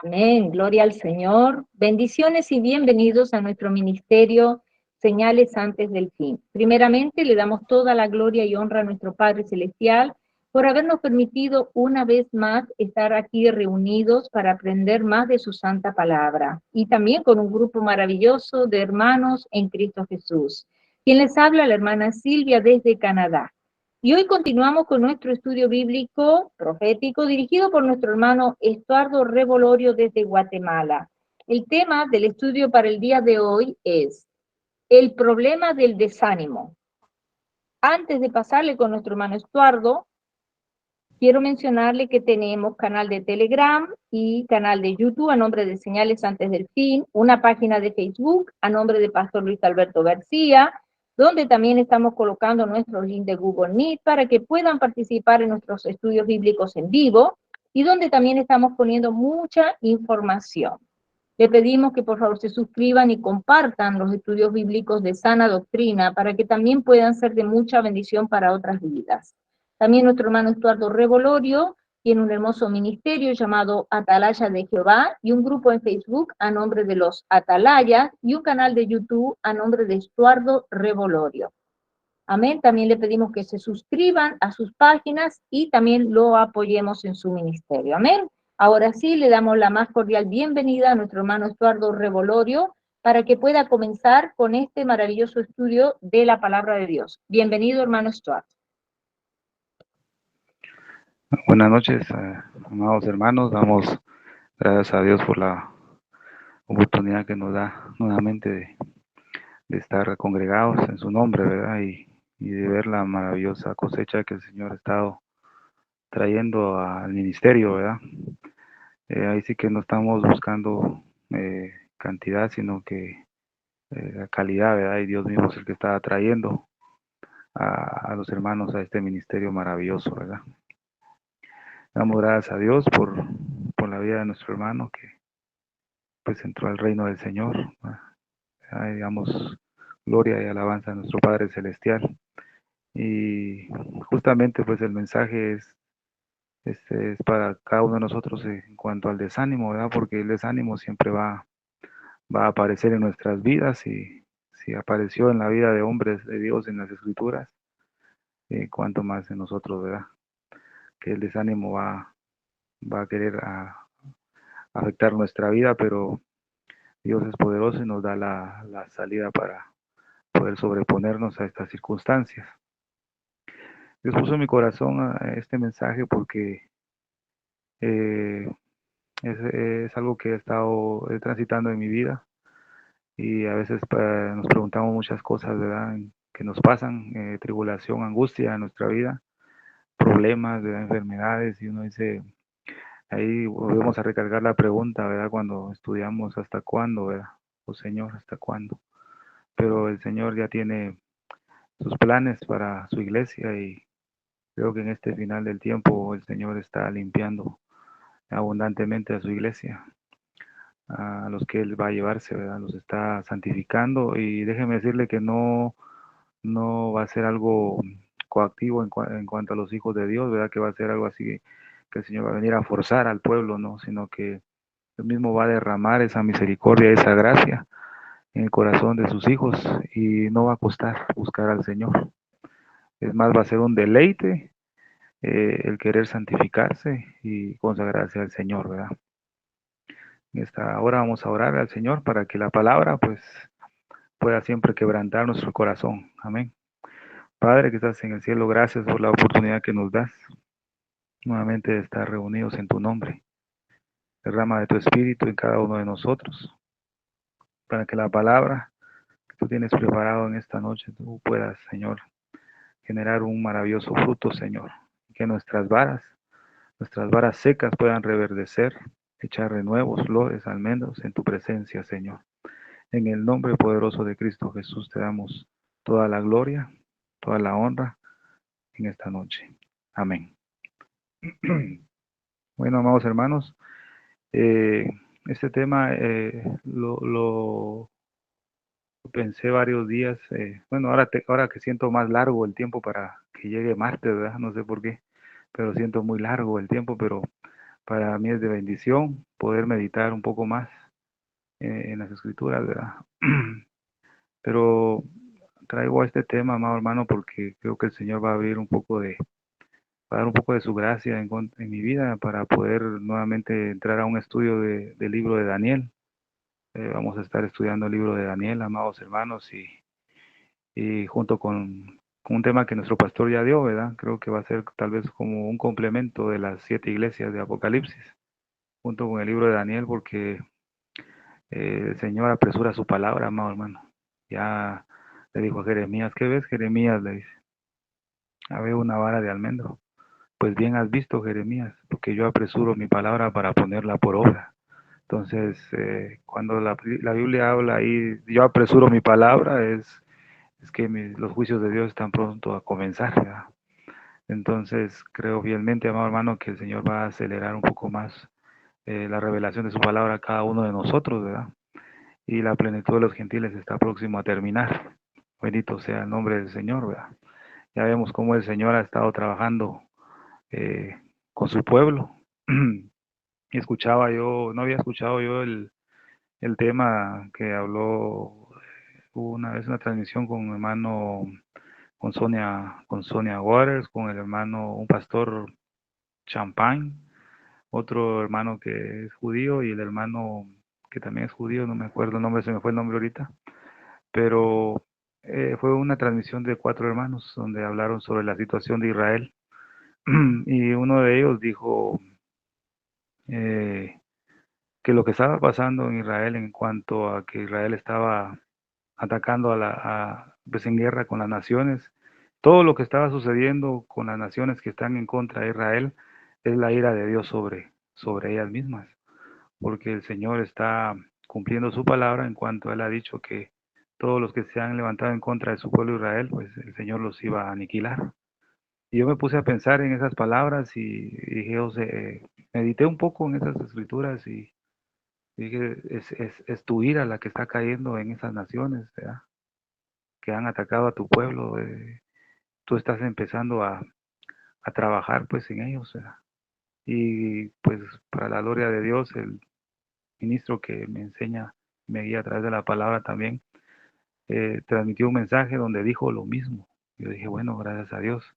Amén, gloria al Señor. Bendiciones y bienvenidos a nuestro ministerio Señales antes del fin. Primeramente, le damos toda la gloria y honra a nuestro Padre Celestial por habernos permitido una vez más estar aquí reunidos para aprender más de su santa palabra y también con un grupo maravilloso de hermanos en Cristo Jesús. Quien les habla, la hermana Silvia desde Canadá. Y hoy continuamos con nuestro estudio bíblico profético dirigido por nuestro hermano Estuardo Revolorio desde Guatemala. El tema del estudio para el día de hoy es el problema del desánimo. Antes de pasarle con nuestro hermano Estuardo, quiero mencionarle que tenemos canal de Telegram y canal de YouTube a nombre de Señales Antes del Fin, una página de Facebook a nombre de Pastor Luis Alberto García, donde también estamos colocando nuestro link de Google Meet para que puedan participar en nuestros estudios bíblicos en vivo y donde también estamos poniendo mucha información. Le pedimos que por favor se suscriban y compartan los estudios bíblicos de sana doctrina para que también puedan ser de mucha bendición para otras vidas. También nuestro hermano Estuardo Revolorio tiene un hermoso ministerio llamado Atalaya de Jehová y un grupo en Facebook a nombre de los Atalayas y un canal de YouTube a nombre de Estuardo Revolorio. Amén. También le pedimos que se suscriban a sus páginas y también lo apoyemos en su ministerio. Amén. Ahora sí, le damos la más cordial bienvenida a nuestro hermano Estuardo Revolorio para que pueda comenzar con este maravilloso estudio de la palabra de Dios. Bienvenido, hermano Estuardo. Buenas noches, amados hermanos. Damos gracias a Dios por la oportunidad que nos da nuevamente de estar congregados en su nombre, ¿verdad? Y de ver la maravillosa cosecha que el Señor ha estado trayendo al ministerio, ¿verdad? Ahí sí que no estamos buscando cantidad, sino que la calidad, ¿verdad? Y Dios mismo es el que está trayendo a los hermanos a este ministerio maravilloso, ¿verdad? Damos gracias a Dios por la vida de nuestro hermano que pues entró al reino del Señor. Digamos, gloria y alabanza a nuestro Padre Celestial. Y justamente pues el mensaje es para cada uno de nosotros en cuanto al desánimo, ¿verdad? Porque el desánimo siempre va a aparecer en nuestras vidas y si apareció en la vida de hombres de Dios en las Escrituras, cuanto más en nosotros, ¿verdad? Que el desánimo va a querer afectar nuestra vida, pero Dios es poderoso y nos da la salida para poder sobreponernos a estas circunstancias. Dios puso en mi corazón este mensaje porque eh, es algo que he estado transitando en mi vida y a veces nos preguntamos muchas cosas, ¿verdad? Que nos pasan, tribulación, angustia en nuestra vida, problemas, ¿verdad? Enfermedades, y uno dice, ahí volvemos a recargar la pregunta, ¿verdad? Cuando estudiamos, ¿hasta cuándo, verdad? Oh Señor, ¿hasta cuándo? Pero el Señor ya tiene sus planes para su iglesia y creo que en este final del tiempo el Señor está limpiando abundantemente a su iglesia, a los que Él va a llevarse, ¿verdad? Los está santificando y déjeme decirle que no va a ser algo coactivo en cuanto a los hijos de Dios, ¿verdad? Que va a ser algo así que el Señor va a venir a forzar al pueblo, ¿no? Sino que Él mismo va a derramar esa misericordia, esa gracia en el corazón de sus hijos y no va a costar buscar al Señor. Es más, va a ser un deleite el querer santificarse y consagrarse al Señor, ¿verdad? En esta hora vamos a orar al Señor para que la palabra pues pueda siempre quebrantar nuestro corazón. Amén. Padre que estás en el cielo, gracias por la oportunidad que nos das nuevamente de estar reunidos en tu nombre. Derrama de tu espíritu en cada uno de nosotros para que la palabra que tú tienes preparado en esta noche tú puedas, Señor, generar un maravilloso fruto, Señor. Que nuestras varas secas puedan reverdecer, echar renuevos, flores, almendros en tu presencia, Señor. En el nombre poderoso de Cristo Jesús te damos toda la gloria, toda la honra en esta noche. Amén. Bueno, amados hermanos, este tema lo pensé varios días. Bueno, ahora que siento más largo el tiempo para que llegue martes, ¿verdad? No sé por qué, pero siento muy largo el tiempo, pero para mí es de bendición poder meditar un poco más en las escrituras, ¿verdad? Pero traigo este tema, amado hermano, porque creo que el Señor va a abrir un poco va a dar un poco de su gracia en mi vida para poder nuevamente entrar a un estudio del libro de Daniel. Vamos a estar estudiando el libro de Daniel, amados hermanos, y junto con un tema que nuestro pastor ya dio, ¿verdad? Creo que va a ser tal vez como un complemento de las 7 iglesias de Apocalipsis, junto con el libro de Daniel, porque el Señor apresura su palabra, amado hermano. Ya le dijo a Jeremías, ¿qué ves, Jeremías? Le dice, veo una vara de almendro. Pues bien has visto, Jeremías, porque yo apresuro mi palabra para ponerla por obra. Entonces, cuando la Biblia habla ahí, yo apresuro mi palabra, es que los juicios de Dios están pronto a comenzar, ¿verdad? Entonces, creo fielmente, amado hermano, que el Señor va a acelerar un poco más la revelación de su palabra a cada uno de nosotros, ¿verdad? Y la plenitud de los gentiles está próximo a terminar. Bendito sea el nombre del Señor, ¿verdad? Ya vemos cómo el Señor ha estado trabajando eh, con su pueblo. No había escuchado yo el tema que habló una vez en una transmisión con un hermano, con Sonia Waters, con el hermano, un pastor Champagne, otro hermano que es judío y el hermano que también es judío, no me acuerdo el nombre, se me fue el nombre ahorita, pero fue una transmisión de 4 hermanos donde hablaron sobre la situación de Israel y uno de ellos dijo eh, que lo que estaba pasando en Israel en cuanto a que Israel estaba atacando pues en guerra con las naciones, todo lo que estaba sucediendo con las naciones que están en contra de Israel es la ira de Dios sobre ellas mismas, porque el Señor está cumpliendo su palabra en cuanto Él ha dicho que todos los que se han levantado en contra de su pueblo Israel, pues el Señor los iba a aniquilar. Y yo me puse a pensar en esas palabras y dije, o sea, medité un poco en esas escrituras y dije, es tu ira la que está cayendo en esas naciones, ¿verdad? Que han atacado a tu pueblo. Tú estás empezando a trabajar pues en ellos, ¿verdad? Y pues para la gloria de Dios, el ministro que me enseña, me guía a través de la palabra también, transmitió un mensaje donde dijo lo mismo. Yo dije, bueno, gracias a Dios,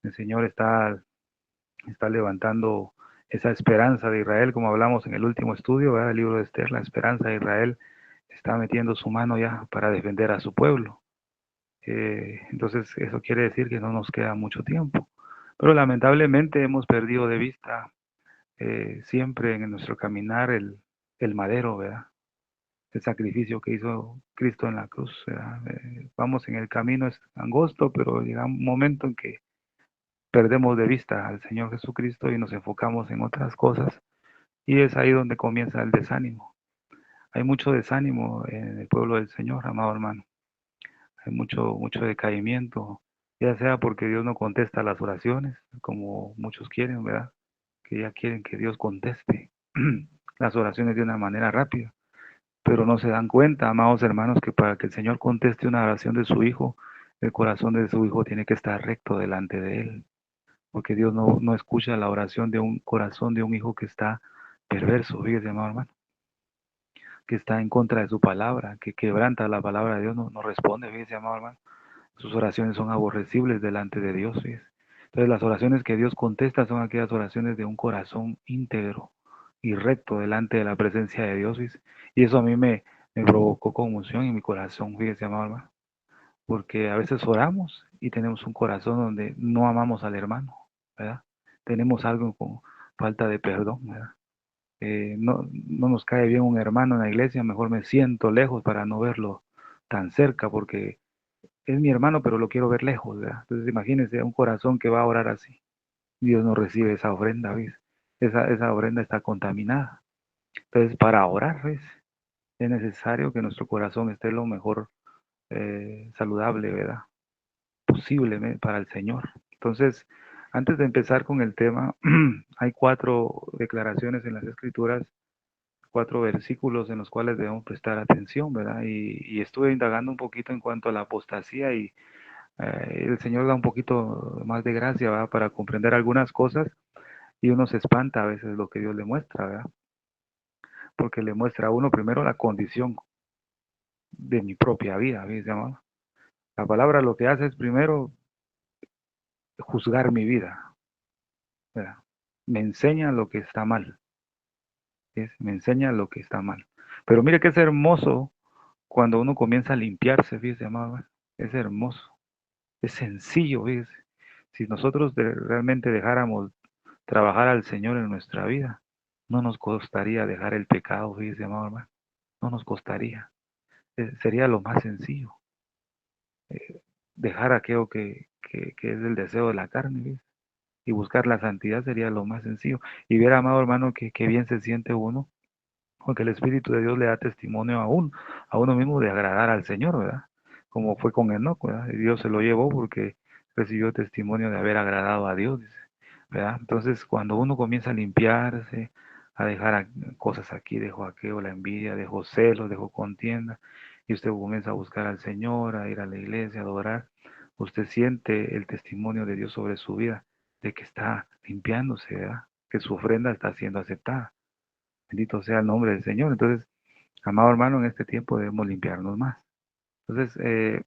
el Señor está levantando esa esperanza de Israel, como hablamos en el último estudio, ¿verdad? El libro de Esther, la esperanza de Israel está metiendo su mano ya para defender a su pueblo. Entonces eso quiere decir que no nos queda mucho tiempo. Pero lamentablemente hemos perdido de vista siempre en nuestro caminar el madero, ¿verdad? El sacrificio que hizo Cristo en la cruz, ¿verdad? Vamos en el camino, es angosto, pero llega un momento en que perdemos de vista al Señor Jesucristo y nos enfocamos en otras cosas. Y es ahí donde comienza el desánimo. Hay mucho desánimo en el pueblo del Señor, amado hermano. Hay mucho decaimiento, ya sea porque Dios no contesta las oraciones, como muchos quieren, ¿verdad? Que ya quieren que Dios conteste las oraciones de una manera rápida, pero no se dan cuenta, amados hermanos, que para que el Señor conteste una oración de su Hijo, el corazón de su Hijo tiene que estar recto delante de Él, porque Dios no escucha la oración de un corazón de un hijo que está perverso, fíjese, amado hermano, que está en contra de su palabra, que quebranta la palabra de Dios, no responde, fíjese, amado hermano. Sus oraciones son aborrecibles delante de Dios, fíjese. Entonces las oraciones que Dios contesta son aquellas oraciones de un corazón íntegro y recto delante de la presencia de Dios, fíjese. Y eso a mí me provocó conmoción en mi corazón, fíjese, amado hermano, porque a veces oramos y tenemos un corazón donde no amamos al hermano, ¿verdad? Tenemos algo con falta de perdón, ¿verdad? No nos cae bien un hermano en la iglesia, mejor me siento lejos para no verlo tan cerca, porque es mi hermano, pero lo quiero ver lejos, ¿verdad? Entonces imagínense un corazón que va a orar así. Dios no recibe esa ofrenda, ¿ves? Esa ofrenda está contaminada. Entonces, para orar, ¿ves? Es necesario que nuestro corazón esté lo mejor saludable, ¿verdad? Posible para el Señor. Entonces, antes de empezar con el tema, hay 4 declaraciones en las Escrituras, 4 versículos en los cuales debemos prestar atención, ¿verdad? Y estuve indagando un poquito en cuanto a la apostasía y el Señor da un poquito más de gracia, ¿verdad? Para comprender algunas cosas Y uno se espanta a veces lo que Dios le muestra, ¿verdad? Porque le muestra a uno primero la condición de mi propia vida, ¿ves, amado? La palabra lo que hace es primero juzgar mi vida, ¿verdad? Me enseña lo que está mal, ¿ves? Me enseña lo que está mal. Pero mire que es hermoso cuando uno comienza a limpiarse, fíjese, amado, ¿verdad? Es hermoso, es sencillo, fíjese. Si nosotros realmente dejáramos trabajar al Señor en nuestra vida, no nos costaría dejar el pecado, fíjese, amado hermano, no nos costaría. Sería lo más sencillo, dejar aquello que es el deseo de la carne, ¿ves? Y buscar la santidad sería lo más sencillo. Y ver, amado hermano, que bien se siente uno, porque el Espíritu de Dios le da testimonio a uno mismo de agradar al Señor, ¿verdad? Como fue con Enoc, ¿verdad? Y Dios se lo llevó porque recibió testimonio de haber agradado a Dios, dice, ¿verdad? Entonces, cuando uno comienza a limpiarse, a dejar cosas aquí, dejó aquello, la envidia, dejó celos, dejó contienda, y usted comienza a buscar al Señor, a ir a la iglesia, a adorar, usted siente el testimonio de Dios sobre su vida, de que está limpiándose, ¿verdad? Que su ofrenda está siendo aceptada. Bendito sea el nombre del Señor. Entonces, amado hermano, en este tiempo debemos limpiarnos más. Entonces,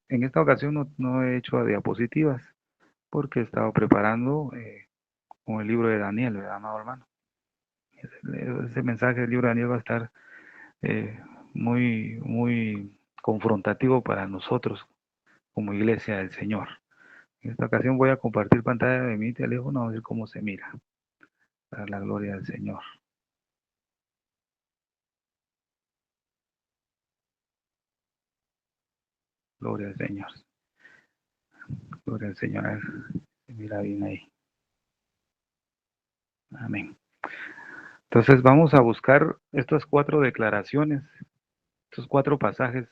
en esta ocasión no he hecho diapositivas porque he estado preparando con el libro de Daniel, ¿verdad, amado hermano? Ese mensaje del libro de Daniel va a estar eh, muy confrontativo para nosotros como iglesia del Señor. En esta ocasión voy a compartir pantalla de mi teléfono a ver cómo se mira, para la gloria del Señor. Gloria al Señor. Gloria al Señor. A ver, se mira bien ahí. Amén. Entonces vamos a buscar estas 4 declaraciones, estos 4 pasajes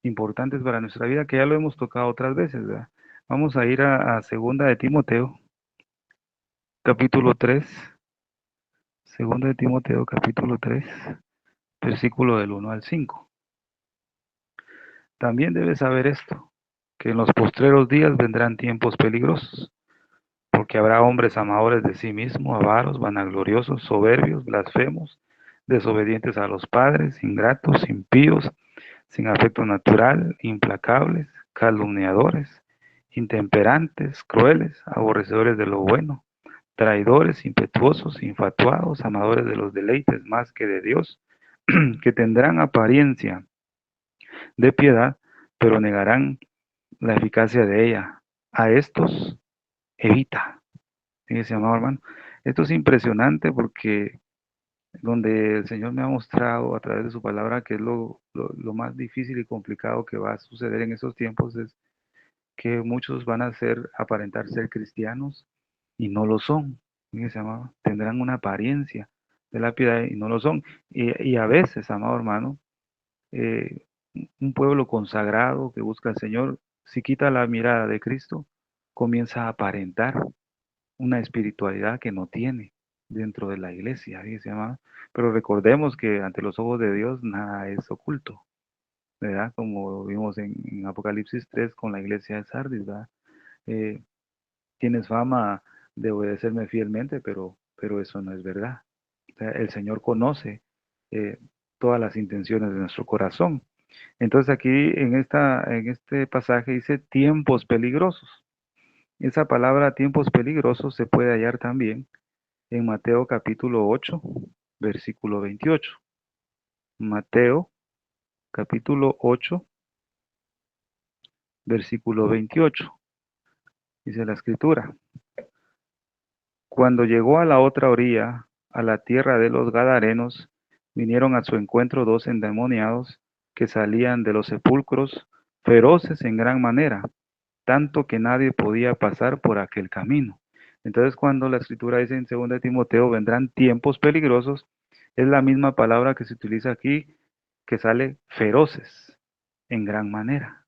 importantes para nuestra vida, que ya lo hemos tocado otras veces, ¿verdad? Vamos a ir a Segunda de Timoteo, capítulo 3, Segunda de Timoteo, capítulo 3, versículo del 1 al 5. También debes saber esto, que en los postreros días vendrán tiempos peligrosos, porque habrá hombres amadores de sí mismos, avaros, vanagloriosos, soberbios, blasfemos, desobedientes a los padres, ingratos, impíos, sin afecto natural, implacables, calumniadores, intemperantes, crueles, aborrecedores de lo bueno, traidores, impetuosos, infatuados, amadores de los deleites más que de Dios, que tendrán apariencia de piedad, pero negarán la eficacia de ella. A estos evita. Fíjese, amado hermano, esto es impresionante porque donde el Señor me ha mostrado a través de su palabra que es lo más difícil y complicado que va a suceder en esos tiempos es que muchos van a aparentar ser cristianos y no lo son. Fíjese, amado, tendrán una apariencia de la piedad y no lo son. Y a veces, amado hermano, eh, un pueblo consagrado que busca al Señor, si quita la mirada de Cristo, comienza a aparentar una espiritualidad que no tiene dentro de la iglesia, fíjese, amado. Pero recordemos que ante los ojos de Dios nada es oculto, ¿verdad? Como vimos en Apocalipsis 3 con la iglesia de Sardis, ¿verdad? Eh, Tienes fama de obedecerme fielmente, pero eso no es verdad. O sea, el Señor conoce eh, todas las intenciones de nuestro corazón. Entonces aquí en este pasaje dice tiempos peligrosos. Esa palabra tiempos peligrosos se puede hallar también en Mateo capítulo 8, versículo 28. Mateo capítulo 8, versículo 28. Dice la escritura: Cuando llegó a la otra orilla, a la tierra de los Gadarenos, vinieron a su encuentro 2 endemoniados que salían de los sepulcros, feroces en gran manera, tanto que nadie podía pasar por aquel camino. Entonces, cuando la escritura dice en 2 de Timoteo, vendrán tiempos peligrosos, es la misma palabra que se utiliza aquí, que sale feroces en gran manera.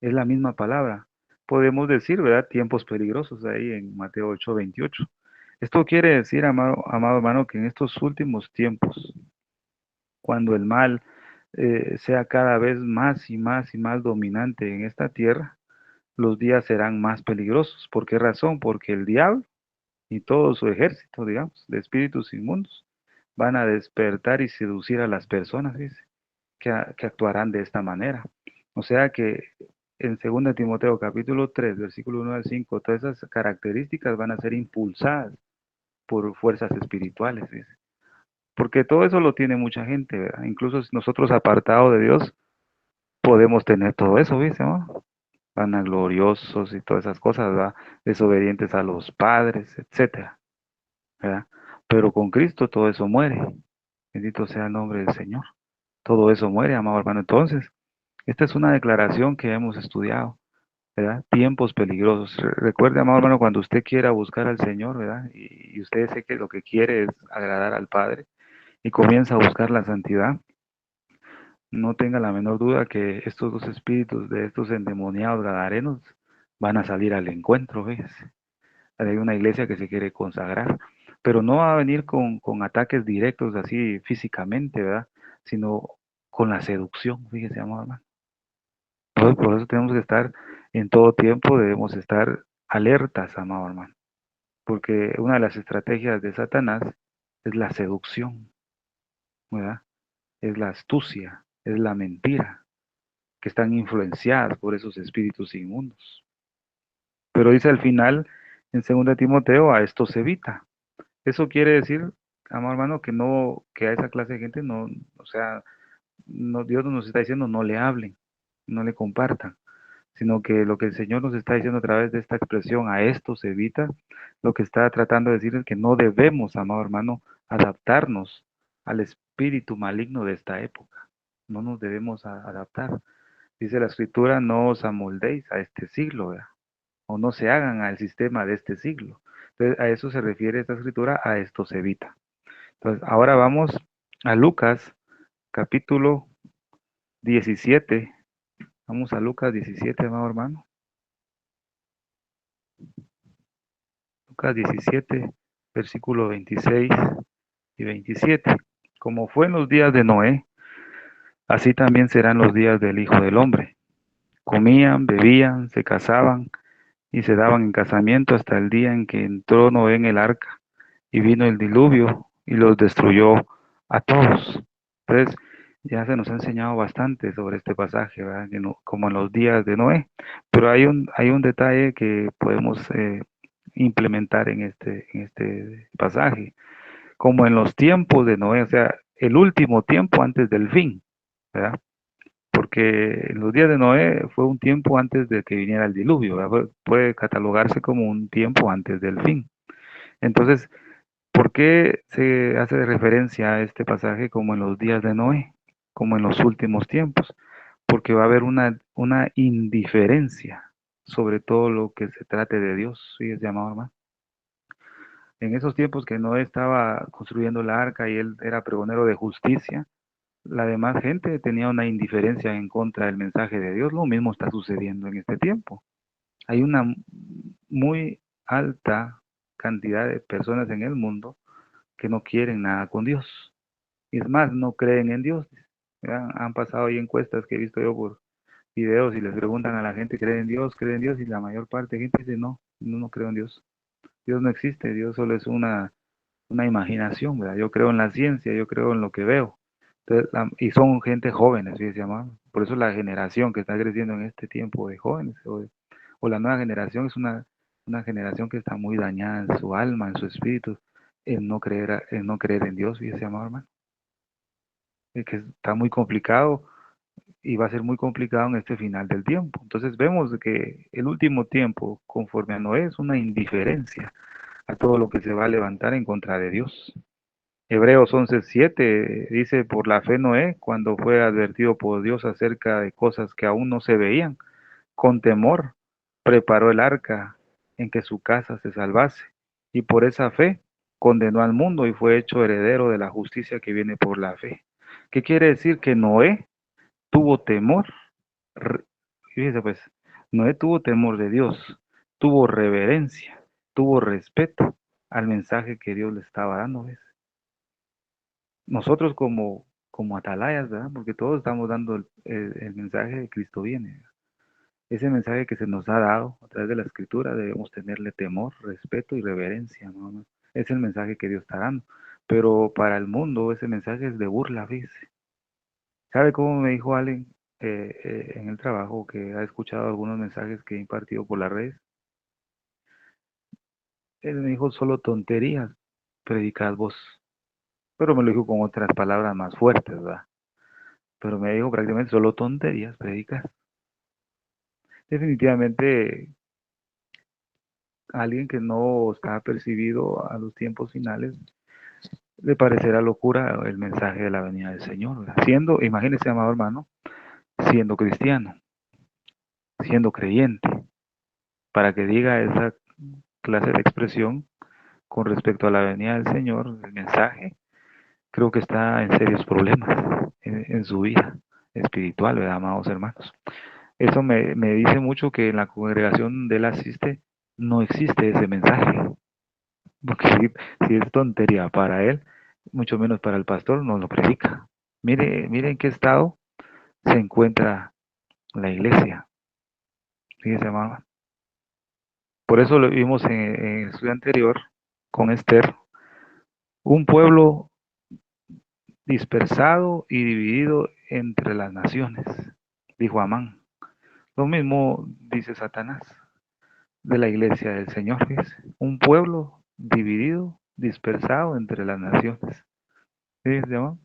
Es la misma palabra. Podemos decir, ¿verdad? Tiempos peligrosos ahí en Mateo 8:28. Esto quiere decir, amado hermano, que en estos últimos tiempos, cuando el mal sea cada vez más y más y más dominante en esta tierra, los días serán más peligrosos. ¿Por qué razón? Porque el diablo y todo su ejército, digamos, de espíritus inmundos, van a despertar y seducir a las personas, dice, que actuarán de esta manera. O sea que en 2 Timoteo capítulo 3, versículo 1 al 5, todas esas características van a ser impulsadas por fuerzas espirituales, dice. Porque todo eso lo tiene mucha gente, ¿verdad? Incluso si nosotros apartados de Dios podemos tener todo eso, ¿viste, no? Vanagloriosos y todas esas cosas, ¿verdad? Desobedientes a los padres, etcétera, ¿verdad? Pero con Cristo todo eso muere. Bendito sea el nombre del Señor. Todo eso muere, amado hermano. Entonces, esta es una declaración que hemos estudiado, ¿verdad? Tiempos peligrosos. Recuerde, amado hermano, cuando usted quiera buscar al Señor, ¿verdad? Y usted sé que lo que quiere es agradar al Padre y comienza a buscar la santidad, no tenga la menor duda que estos dos espíritus de estos endemoniados gadarenos van a salir al encuentro, ¿ves? Hay una iglesia que se quiere consagrar, pero no va a venir con ataques directos así físicamente, ¿verdad? Sino con la seducción, fíjese, amado hermano. Por eso tenemos que estar en todo tiempo, debemos estar alertas, amado hermano, porque una de las estrategias de Satanás es la seducción, ¿verdad? Es la astucia, es la mentira, que están influenciadas por esos espíritus inmundos. Pero dice al final, en 2 Timoteo, a esto se evita. Eso quiere decir, amado hermano, que no, que a esa clase de gente no, o sea, no, Dios no nos está diciendo no le hablen, no le compartan, sino que lo que el Señor nos está diciendo a través de esta expresión, a esto se evita, lo que está tratando de decir es que no debemos, amado hermano, adaptarnos al espíritu maligno de esta época. No nos debemos adaptar. Dice la escritura, no os amoldéis a este siglo, ¿verdad? O no se hagan al sistema de este siglo. Entonces, a eso se refiere esta escritura, a esto se evita. Entonces, ahora vamos a Lucas, capítulo 17. Vamos a Lucas 17, amado hermano. Lucas 17, versículo 26 y 27. Como fue en los días de Noé, así también serán los días del Hijo del Hombre. Comían, bebían, se casaban y se daban en casamiento hasta el día en que entró Noé en el arca y vino el diluvio y los destruyó a todos. Entonces, ya se nos ha enseñado bastante sobre este pasaje, ¿verdad? Como en los días de Noé, pero hay un detalle que podemos implementar en este pasaje, como en los tiempos de Noé, o sea, el último tiempo antes del fin, ¿verdad? Porque en los días de Noé fue un tiempo antes de que viniera el diluvio, ¿verdad? Puede catalogarse como un tiempo antes del fin. Entonces, ¿por qué se hace referencia a este pasaje como en los días de Noé, como en los últimos tiempos? Porque va a haber una indiferencia sobre todo lo que se trate de Dios, ¿sí es llamado hermano? En esos tiempos que Noé estaba construyendo la arca y él era pregonero de justicia, la demás gente tenía una indiferencia en contra del mensaje de Dios. Lo mismo está sucediendo en este tiempo. Hay una muy alta cantidad de personas en el mundo que no quieren nada con Dios. Y es más, no creen en Dios. ¿Verdad? Han pasado ahí encuestas que he visto yo por videos y les preguntan a la gente, cree en Dios? Y la mayor parte de gente dice, no, no creo en Dios. Dios no existe, Dios solo es una imaginación, ¿verdad? Yo creo en la ciencia, yo creo en lo que veo. Entonces, y son gente jóvenes, ¿sí se llama? Por eso la generación que está creciendo en este tiempo de jóvenes, o la nueva generación es una generación que está muy dañada en su alma, en su espíritu, en no creer en Dios, ¿sí se llama, hermano? Que está muy complicado y va a ser muy complicado en este final del tiempo. Entonces vemos que el último tiempo, conforme a Noé, es una indiferencia a todo lo que se va a levantar en contra de Dios. Hebreos 11:7 dice, por la fe Noé, cuando fue advertido por Dios acerca de cosas que aún no se veían, con temor preparó el arca en que su casa se salvase, y por esa fe condenó al mundo y fue hecho heredero de la justicia que viene por la fe. ¿Qué quiere decir? Que Noé tuvo temor. Fíjese pues, Noé tuvo temor de Dios, tuvo reverencia, tuvo respeto al mensaje que Dios le estaba dando, ¿ves? Nosotros como atalayas, ¿verdad? Porque todos estamos dando el mensaje de Cristo viene. Ese mensaje que se nos ha dado a través de la Escritura debemos tenerle temor, respeto y reverencia, ¿no? Es el mensaje que Dios está dando. Pero para el mundo ese mensaje es de burla, fíjese. ¿Sabe cómo me dijo alguien en el trabajo que ha escuchado algunos mensajes que he impartido por las redes? Él me dijo solo tonterías, predicad vos. Pero me lo dijo con otras palabras más fuertes, ¿verdad? Pero me dijo prácticamente solo tonterías, predicad. Definitivamente alguien que no está percibido a los tiempos finales le parecerá locura el mensaje de la venida del Señor, ¿verdad? Siendo, imagínese, amado hermano, siendo cristiano, siendo creyente, para que diga esa clase de expresión con respecto a la venida del Señor, el mensaje, creo que está en serios problemas en su vida espiritual, ¿verdad, amados hermanos? Eso me dice mucho que en la congregación donde él asiste no existe ese mensaje, porque si es tontería para él, mucho menos para el pastor, no lo predica. Mire en qué estado se encuentra la iglesia. Fíjese, hermano. Por eso lo vimos en el estudio anterior con Esther, un pueblo dispersado y dividido entre las naciones, dijo Amán. Lo mismo dice Satanás de la iglesia del Señor, fíjese. Un pueblo dividido, dispersado entre las naciones. Fíjese, hermano.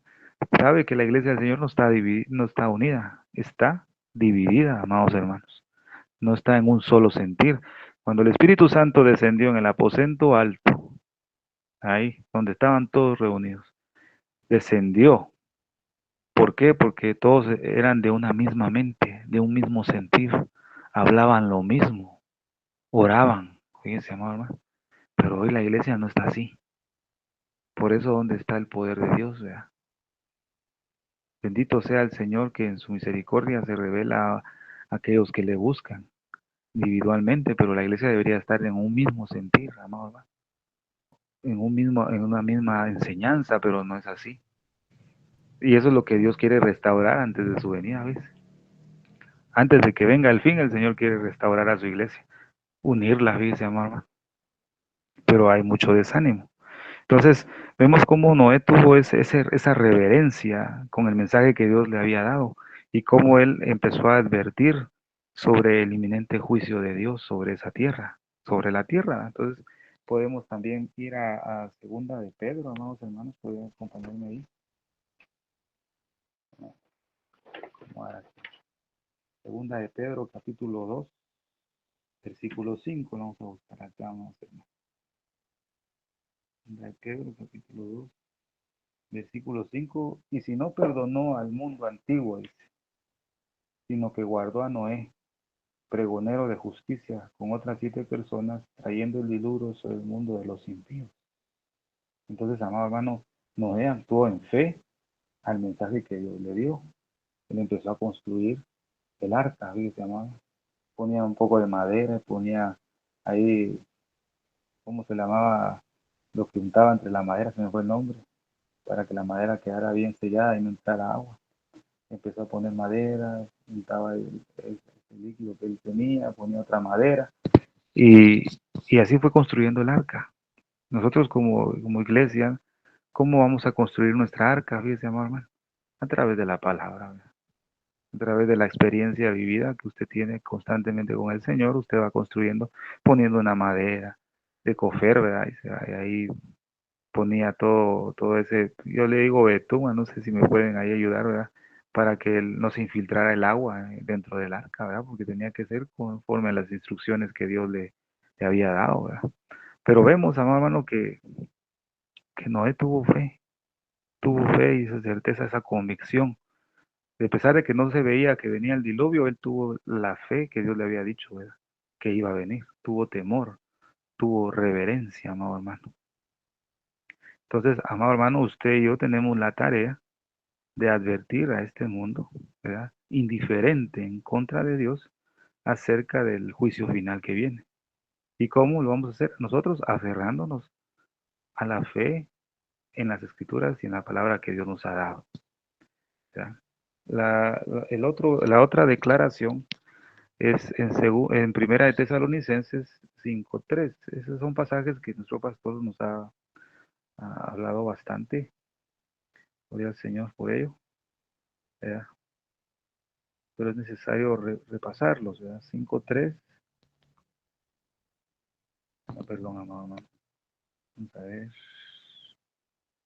Sabe que la iglesia del Señor no está unida, está dividida, amados hermanos. No está en un solo sentir. Cuando el Espíritu Santo descendió en el aposento alto, ahí donde estaban todos reunidos, descendió. ¿Por qué? Porque todos eran de una misma mente, de un mismo sentir, hablaban lo mismo, oraban. Fíjense, amado hermano. Pero hoy la iglesia no está así. Por eso, ¿dónde está el poder de Dios? ¿Vea? Bendito sea el Señor que en su misericordia se revela a aquellos que le buscan individualmente, pero la iglesia debería estar en un mismo sentir, amado hermano, en una misma enseñanza, pero no es así. Y eso es lo que Dios quiere restaurar antes de su venida, ¿ves? Antes de que venga el fin, el Señor quiere restaurar a su iglesia, unirla, fíjese, amado hermano. Pero hay mucho desánimo. Entonces, vemos cómo Noé tuvo esa reverencia con el mensaje que Dios le había dado y cómo él empezó a advertir sobre el inminente juicio de Dios sobre esa tierra, sobre la tierra. Entonces, podemos también ir a Segunda de Pedro, amados hermanos, pueden acompañarme ahí. Segunda de Pedro, capítulo 2, versículo 5, lo vamos a buscar acá, amados hermanos. Segunda de Pedro, capítulo 2, versículo 5, y si no perdonó al mundo antiguo, dice, sino que guardó a Noé, pregonero de justicia, con otras 7 personas, trayendo el diluvio sobre el mundo de los impíos. Entonces, amado hermano, Noé actuó en fe al mensaje que Dios le dio. Él empezó a construir el arca, fíjese, amado. Ponía un poco de madera, ponía ahí, ¿cómo se llamaba? Lo que untaba entre la madera, se me fue el nombre, para que la madera quedara bien sellada y no entrara agua. Empezó a poner madera, untaba el líquido que él tenía, ponía otra madera, y, y así fue construyendo el arca. Nosotros como iglesia, ¿cómo vamos a construir nuestra arca? Fíjese, amado hermano, a través de la palabra, ¿verdad? A través de la experiencia vivida que usted tiene constantemente con el Señor, usted va construyendo, poniendo una madera de cofer, ¿verdad? Y ahí ponía todo ese, yo le digo betún, no sé si me pueden ahí ayudar, ¿verdad? Para que no se infiltrara el agua dentro del arca, ¿verdad? Porque tenía que ser conforme a las instrucciones que Dios le había dado, ¿verdad? Pero vemos, amado hermano, que Noé tuvo fe y esa certeza, esa convicción. A pesar de que no se veía que venía el diluvio, él tuvo la fe que Dios le había dicho, ¿verdad? Que iba a venir. Tuvo temor, tuvo reverencia, amado hermano. Entonces, amado hermano, usted y yo tenemos la tarea de advertir a este mundo, ¿verdad? Indiferente en contra de Dios acerca del juicio final que viene. ¿Y cómo lo vamos a hacer? Nosotros aferrándonos a la fe en las escrituras y en la palabra que Dios nos ha dado. ¿Ya? La otra declaración es en Primera de Tesalonicenses 5:3. Esos son pasajes que nuestro pastor nos ha hablado bastante. Gloria al Señor por ello, ¿verdad? Pero es necesario repasarlos, ¿verdad? 5:3. No, perdón, amado hermano. Vamos a ver.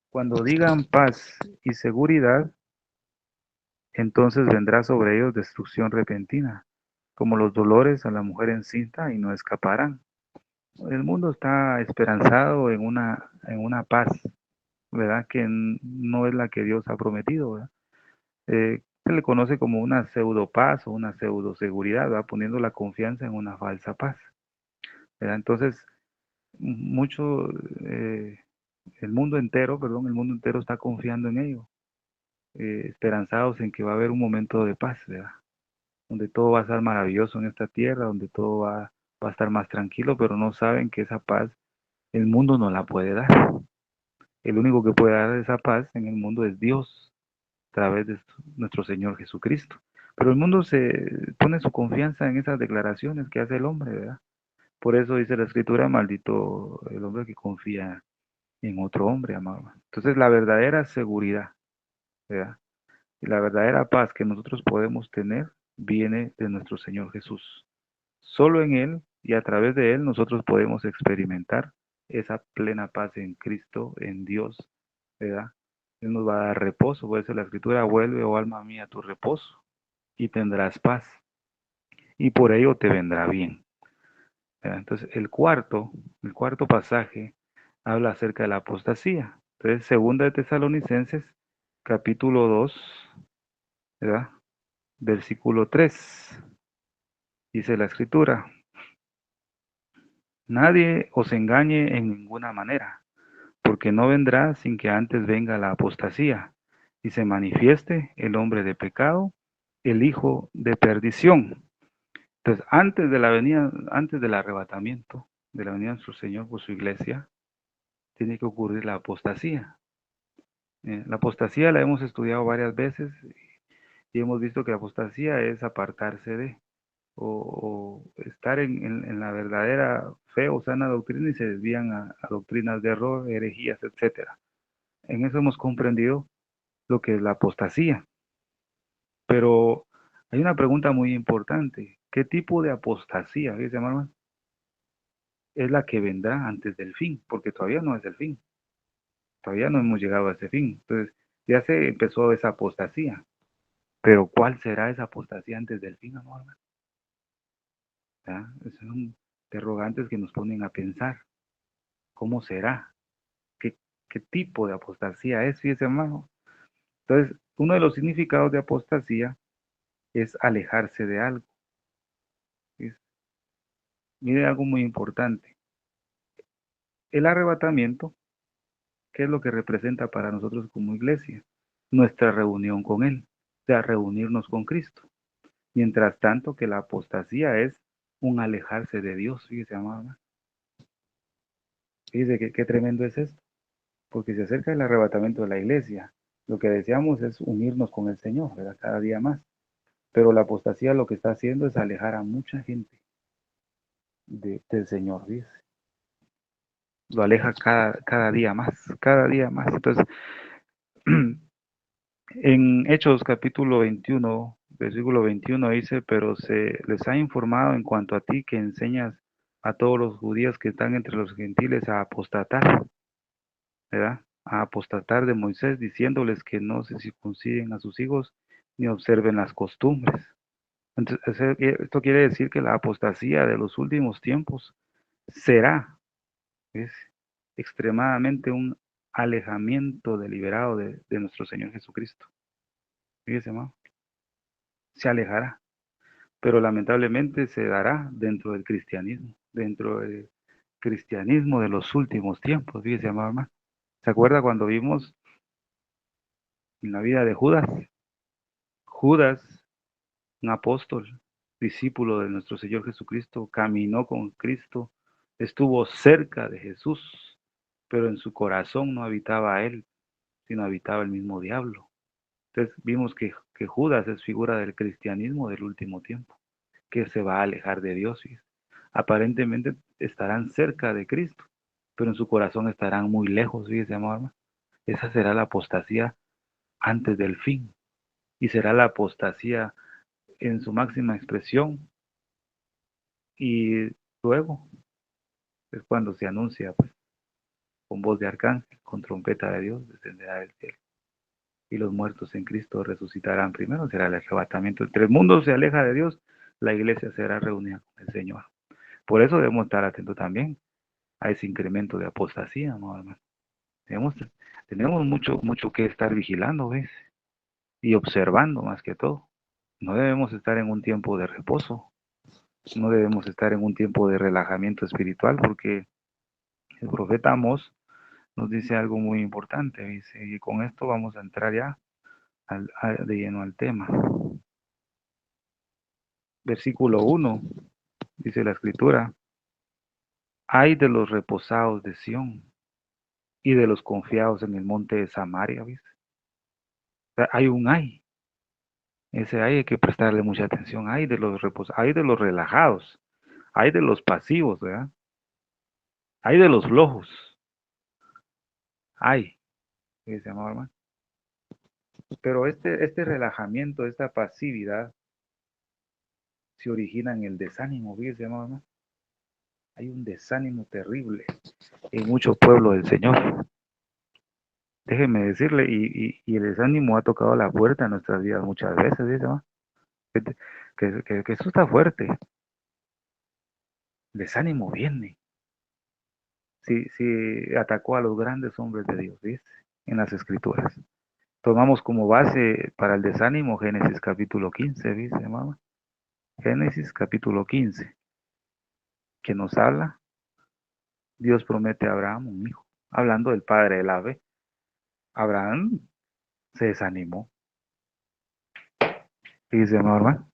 Cuando digan paz y seguridad, entonces vendrá sobre ellos destrucción repentina, como los dolores a la mujer encinta, y no escaparán. El mundo está esperanzado en una paz, ¿verdad? Que no es la que Dios ha prometido, ¿verdad? Se le conoce como una pseudo paz o una pseudo seguridad, ¿verdad? Poniendo la confianza en una falsa paz, ¿verdad? Entonces, mucho, el mundo entero está confiando en ello, esperanzados en que va a haber un momento de paz, ¿verdad? Donde todo va a estar maravilloso en esta tierra, donde todo va a estar más tranquilo, pero no saben que esa paz el mundo no la puede dar. El único que puede dar esa paz en el mundo es Dios, a través de nuestro Señor Jesucristo. Pero el mundo se pone su confianza en esas declaraciones que hace el hombre, ¿verdad? Por eso dice la Escritura, maldito el hombre que confía en otro hombre, amado. Entonces la verdadera seguridad, ¿verdad? Y la verdadera paz que nosotros podemos tener viene de nuestro Señor Jesús. Solo en Él y a través de Él nosotros podemos experimentar esa plena paz en Cristo, en Dios, ¿verdad? Él nos va a dar reposo, por eso la Escritura: vuelve, oh alma mía, a tu reposo y tendrás paz, y por ello te vendrá bien, ¿verdad? Entonces, el cuarto pasaje habla acerca de la apostasía. Entonces, segunda de Tesalonicenses, capítulo 2, ¿verdad? Versículo 3, dice la Escritura: nadie os engañe en ninguna manera, porque no vendrá sin que antes venga la apostasía, y se manifieste el hombre de pecado, el hijo de perdición. Entonces, antes de la venida, antes del arrebatamiento, de la venida de nuestro Señor por su iglesia, tiene que ocurrir la apostasía. La apostasía la hemos estudiado varias veces y hemos visto que la apostasía es apartarse de, o estar en la verdadera fe o sana doctrina y se desvían a doctrinas de error, herejías, etcétera. En eso hemos comprendido lo que es la apostasía. Pero hay una pregunta muy importante. ¿Qué tipo de apostasía, fíjese, hermano, es la que vendrá antes del fin? Porque todavía no es el fin. Todavía no hemos llegado a ese fin. Entonces, ya se empezó esa apostasía. Pero ¿cuál será esa apostasía antes del fin, amor? ¿Ya? Esos son interrogantes que nos ponen a pensar. ¿Cómo será? ¿Qué tipo de apostasía es? Fíjese, hermano. Entonces, uno de los significados de apostasía es alejarse de algo. ¿Sí? Mire algo muy importante. El arrebatamiento, ¿qué es lo que representa para nosotros como iglesia? Nuestra reunión con Él, o sea, reunirnos con Cristo. Mientras tanto que la apostasía es un alejarse de Dios, fíjese, amada. Fíjese qué tremendo es esto, porque se acerca el arrebatamiento de la iglesia. Lo que deseamos es unirnos con el Señor, ¿verdad? Cada día más. Pero la apostasía lo que está haciendo es alejar a mucha gente del Señor, dice. Lo aleja cada día más, cada día más. Entonces, en Hechos capítulo 21, versículo 21 dice: pero se les ha informado en cuanto a ti que enseñas a todos los judíos que están entre los gentiles a apostatar, ¿verdad? A apostatar de Moisés, diciéndoles que no se circunciden a sus hijos ni observen las costumbres. Entonces, esto quiere decir que la apostasía de los últimos tiempos será, es extremadamente un alejamiento deliberado de nuestro Señor Jesucristo. Fíjese, hermano, se alejará, pero lamentablemente se dará dentro del cristianismo de los últimos tiempos. Fíjese, hermano. ¿Se acuerda cuando vimos en la vida de Judas? Judas, un apóstol, discípulo de nuestro Señor Jesucristo, caminó con Cristo, estuvo cerca de Jesús, pero en su corazón no habitaba él, sino habitaba el mismo diablo. Entonces vimos que Judas es figura del cristianismo del último tiempo. que se va a alejar de Dios. ¿Sí? Aparentemente estarán cerca de Cristo, pero en su corazón estarán muy lejos, fíjese, amado hermano. Esa será la apostasía antes del fin, y será la apostasía en su máxima expresión, y luego es cuando se anuncia, pues, con voz de arcángel, con trompeta de Dios, descenderá del cielo, y los muertos en Cristo resucitarán primero, será el arrebatamiento. Entre el mundo se aleja de Dios, la iglesia será reunida con el Señor. Por eso debemos estar atentos también a ese incremento de apostasía, ¿no, hermano? Tenemos, tenemos mucho que estar vigilando, ¿ves? Y observando más que todo. No debemos estar en un tiempo de reposo, no debemos estar en un tiempo de relajamiento espiritual, porque el profeta Amós nos dice algo muy importante, dice, y con esto vamos a entrar ya de lleno al tema. Versículo 1, dice la escritura: ay de los reposados de Sión y de los confiados en el monte de Samaria, ¿ves? O sea, hay un ay. Ese hay que prestarle mucha atención. Hay de los hay de los relajados, hay de los pasivos, ¿verdad? Hay de los flojos, hay, dice amado hermano. Pero este relajamiento, esta pasividad, se origina en el desánimo, fíjese, amado hermano. Hay un desánimo terrible en muchos pueblos del Señor. Déjeme decirle, y el desánimo ha tocado la puerta en nuestras vidas muchas veces, dice, ¿no? Que eso está fuerte. El desánimo viene. Si atacó a los grandes hombres de Dios, ¿viste? En las escrituras. Tomamos como base para el desánimo Génesis capítulo 15, ¿viste, mamá? Génesis capítulo 15, que nos habla, Dios promete a Abraham un hijo. Hablando del padre de la fe, Abraham se desanimó. Dice, mamá,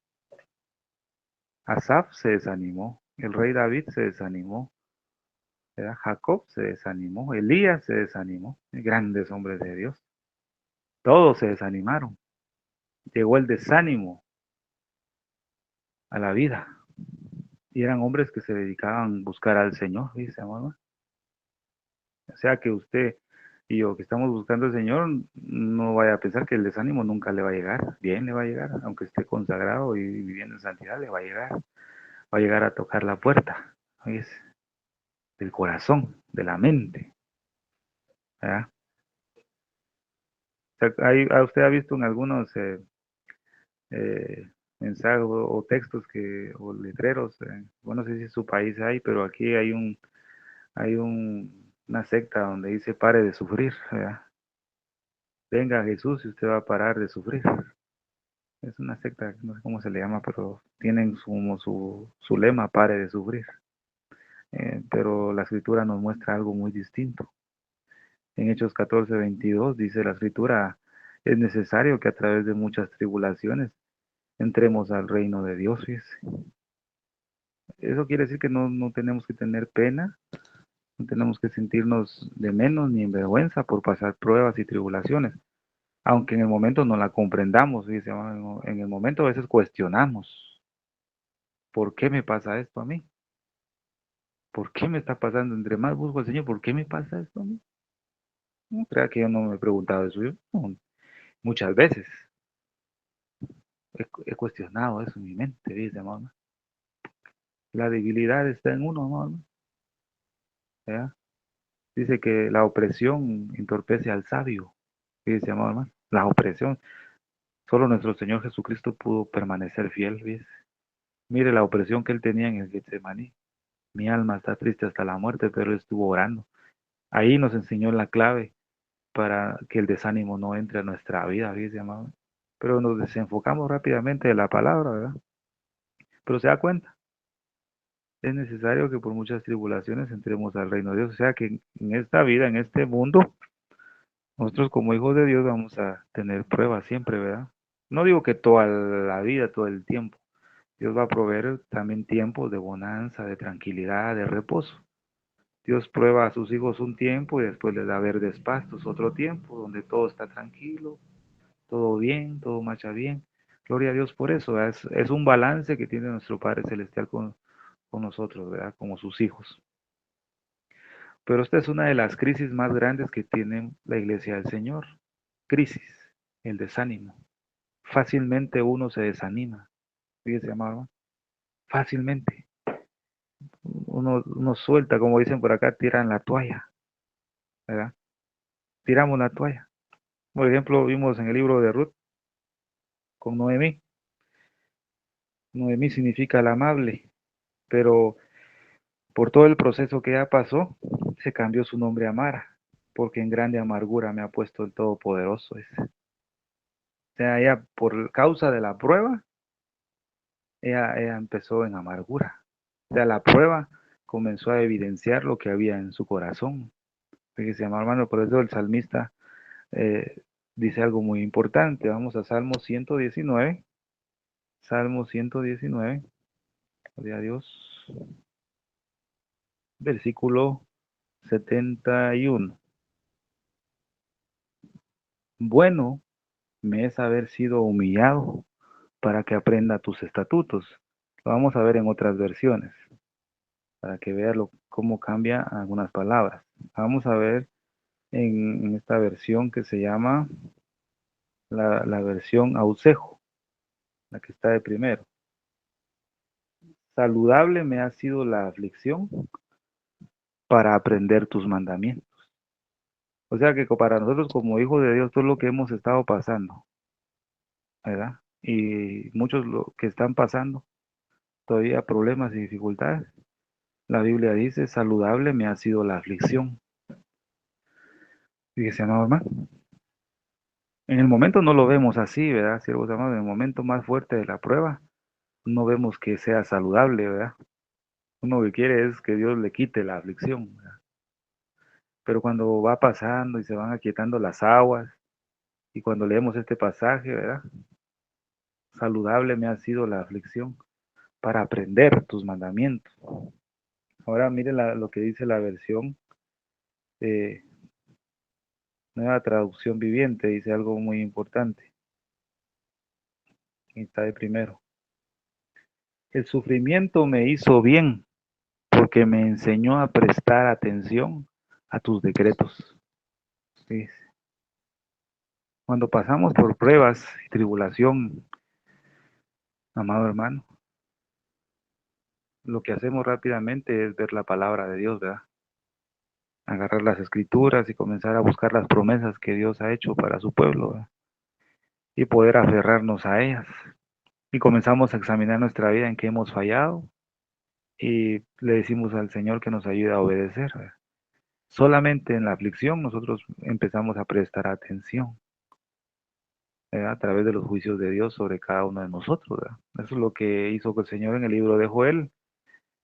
Asaf se desanimó, el rey David se desanimó, ¿verdad? Jacob se desanimó, Elías se desanimó, grandes hombres de Dios. Todos se desanimaron. Llegó el desánimo a la vida. Y eran hombres que se dedicaban a buscar al Señor, dice, mamá. O sea que usted y yo que estamos buscando al Señor, no vaya a pensar que el desánimo nunca le va a llegar. Bien le va a llegar, aunque esté consagrado y viviendo en santidad, le va a llegar. Va a llegar a tocar la puerta, ¿ves? Del corazón, de la mente, ¿verdad? O sea, usted ha visto en algunos eh, mensajes o textos o letreros, bueno, no sé si en su país hay, pero aquí una secta donde dice pare de sufrir, ¿verdad? Venga Jesús y usted va a parar de sufrir. Es una secta, no sé cómo se le llama, pero tienen como su lema, pare de sufrir. Pero la escritura nos muestra algo muy distinto. En Hechos 14:22 dice la escritura, es necesario que a través de muchas tribulaciones entremos al reino de Dios, fíjese. Eso quiere decir que no tenemos que tener pena, no tenemos que sentirnos de menos ni en vergüenza por pasar pruebas y tribulaciones, aunque en el momento no la comprendamos, dice, en el momento a veces cuestionamos, ¿por qué me pasa esto a mí? ¿Por qué me está pasando? Entre más busco al Señor, ¿por qué me pasa esto a mí? No crea que yo no me he preguntado eso, yo no, muchas veces he cuestionado eso en mi mente, dice, hermano. La debilidad está en uno, hermano. ¿Ya? Dice que la opresión entorpece al sabio, dice, hermano. La opresión, solo nuestro Señor Jesucristo pudo permanecer fiel, ¿ves? Mire la opresión que él tenía en el Getsemaní. Mi alma está triste hasta la muerte, pero él estuvo orando. Ahí nos enseñó la clave para que el desánimo no entre a nuestra vida, ¿ves, amado? Pero nos desenfocamos rápidamente de la palabra, ¿verdad? Pero se da cuenta, es necesario que por muchas tribulaciones entremos al reino de Dios. O sea que en esta vida, en este mundo, nosotros como hijos de Dios vamos a tener pruebas siempre, ¿verdad? No digo que toda la vida, todo el tiempo. Dios va a proveer también tiempos de bonanza, de tranquilidad, de reposo. Dios prueba a sus hijos un tiempo y después les da verdes pastos otro tiempo, donde todo está tranquilo, todo bien, todo marcha bien. Gloria a Dios por eso, ¿verdad? Es un balance que tiene nuestro Padre Celestial con nosotros, ¿verdad? Como sus hijos. Pero esta es una de las crisis más grandes que tiene la iglesia del Señor. Crisis, el desánimo. Fácilmente uno se desanima. Fíjese, amado hermano, fácilmente. Uno suelta, como dicen por acá, tiran la toalla, ¿verdad? Tiramos la toalla. Por ejemplo, vimos en el libro de Ruth con Noemí. Noemí significa la amable, pero por todo el proceso que ya pasó, se cambió su nombre a Mara, porque en grande amargura me ha puesto el Todopoderoso. O sea, ella por causa de la prueba, ella empezó en amargura. O sea, la prueba comenzó a evidenciar lo que había en su corazón. Fíjese, hermano, por eso el salmista dice algo muy importante. Vamos a Salmo 119. Salmo 119, gloria a Dios, versículo 71. Bueno me es haber sido humillado para que aprenda tus estatutos. Lo vamos a ver en otras versiones, para que vea cómo cambia algunas palabras. Vamos a ver en esta versión que se llama la versión Ausejo, la que está de primero. Saludable me ha sido la aflicción para aprender tus mandamientos. O sea que para nosotros como hijos de Dios, todo lo que hemos estado pasando, ¿verdad? Y muchos lo que están pasando, todavía problemas y dificultades. La Biblia dice, saludable me ha sido la aflicción. Fíjese, amado hermano. En el momento no lo vemos así, ¿verdad? Siervos amados, en el momento más fuerte de la prueba, no vemos que sea saludable, ¿verdad? Uno que quiere es que Dios le quite la aflicción, ¿verdad? Pero cuando va pasando y se van aquietando las aguas, y cuando leemos este pasaje, ¿verdad? Saludable me ha sido la aflicción para aprender tus mandamientos. Ahora mire lo que dice la versión eh, Nueva Traducción Viviente, dice algo muy importante. Y está de primero. El sufrimiento me hizo bien porque me enseñó a prestar atención a tus decretos. ¿Sí? Cuando pasamos por pruebas y tribulación, amado hermano, lo que hacemos rápidamente es ver la palabra de Dios, ¿verdad? Agarrar las escrituras y comenzar a buscar las promesas que Dios ha hecho para su pueblo, ¿verdad? Y poder aferrarnos a ellas. Y comenzamos a examinar nuestra vida en qué hemos fallado y le decimos al Señor que nos ayude a obedecer, ¿verdad? Solamente en la aflicción nosotros empezamos a prestar atención, ¿verdad? A través de los juicios de Dios sobre cada uno de nosotros, ¿verdad? Eso es lo que hizo el Señor en el libro de Joel.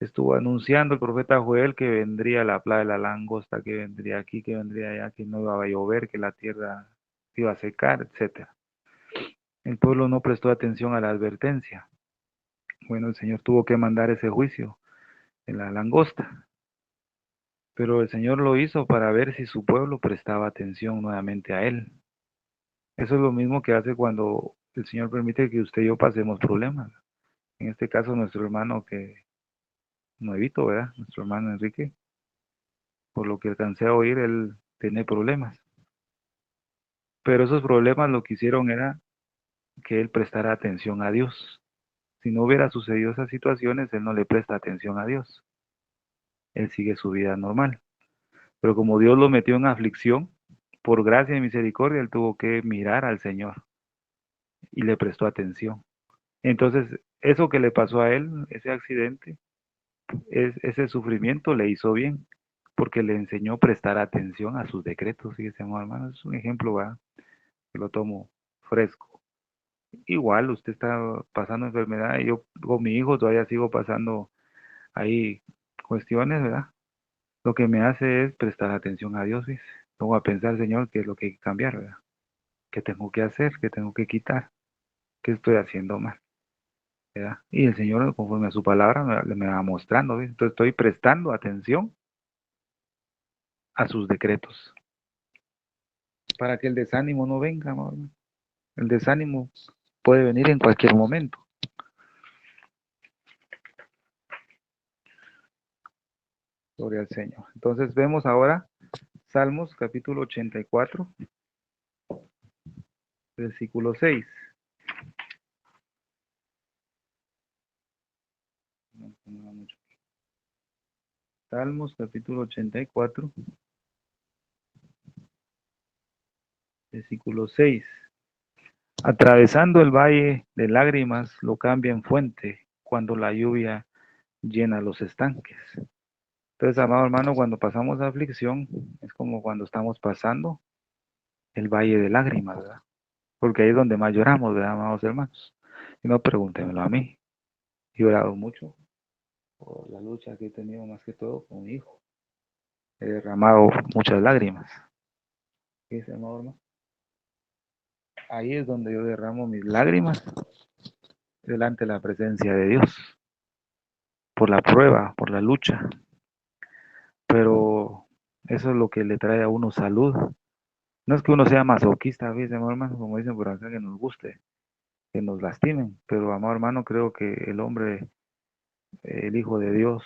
Estuvo anunciando el profeta Joel que vendría la plaga de la langosta, que vendría aquí, que vendría allá, que no iba a llover, que la tierra se iba a secar, etcétera. El pueblo no prestó atención a la advertencia. Bueno, el Señor tuvo que mandar ese juicio de la langosta, pero el Señor lo hizo para ver si su pueblo prestaba atención nuevamente a Él. Eso es lo mismo que hace cuando el Señor permite que usted y yo pasemos problemas. En este caso, nuestro hermano que nuevito, ¿verdad? Nuestro hermano Enrique, por lo que alcancé a oír, él tiene problemas. Pero esos problemas lo que hicieron era que él prestara atención a Dios. Si no hubiera sucedido esas situaciones, él no le presta atención a Dios. Él sigue su vida normal. Pero como Dios lo metió en aflicción, por gracia y misericordia, él tuvo que mirar al Señor y le prestó atención. Entonces, eso que le pasó a él, ese accidente, ese sufrimiento le hizo bien, porque le enseñó a prestar atención a sus decretos. Fíjese, hermano, es un ejemplo, ¿va? Que lo tomo fresco. Igual usted está pasando enfermedad y yo con mi hijo todavía sigo pasando ahí cuestiones, ¿verdad? Lo que me hace es prestar atención a Dios, ¿ves? Pongo a pensar, Señor, qué es lo que hay que cambiar, ¿verdad? ¿Qué tengo que hacer? ¿Qué tengo que quitar? ¿Qué estoy haciendo mal? ¿Verdad? Y el Señor, conforme a su palabra, me va mostrando, ¿ves? Entonces estoy prestando atención a sus decretos para que el desánimo no venga, ¿no? El desánimo puede venir en cualquier momento. Gloria al Señor. Entonces vemos ahora Salmos capítulo 84, versículo 6. Salmos capítulo 84, versículo 6. Atravesando el valle de lágrimas lo cambia en fuente cuando la lluvia llena los estanques. Entonces, amado hermano, cuando pasamos aflicción, es como cuando estamos pasando el valle de lágrimas, ¿verdad? Porque ahí es donde más lloramos, ¿verdad, amados hermanos? Y no pregúntenmelo a mí. He llorado mucho por la lucha que he tenido más que todo con mi hijo. He derramado muchas lágrimas. ¿Qué dice, amado hermano? Ahí es donde yo derramo mis lágrimas delante de la presencia de Dios, por la prueba, por la lucha. Pero eso es lo que le trae a uno salud. No es que uno sea masoquista, ¿ves, amado hermano? Como dicen por acá, que nos guste, que nos lastimen. Pero, amado hermano, creo que el hombre, el Hijo de Dios,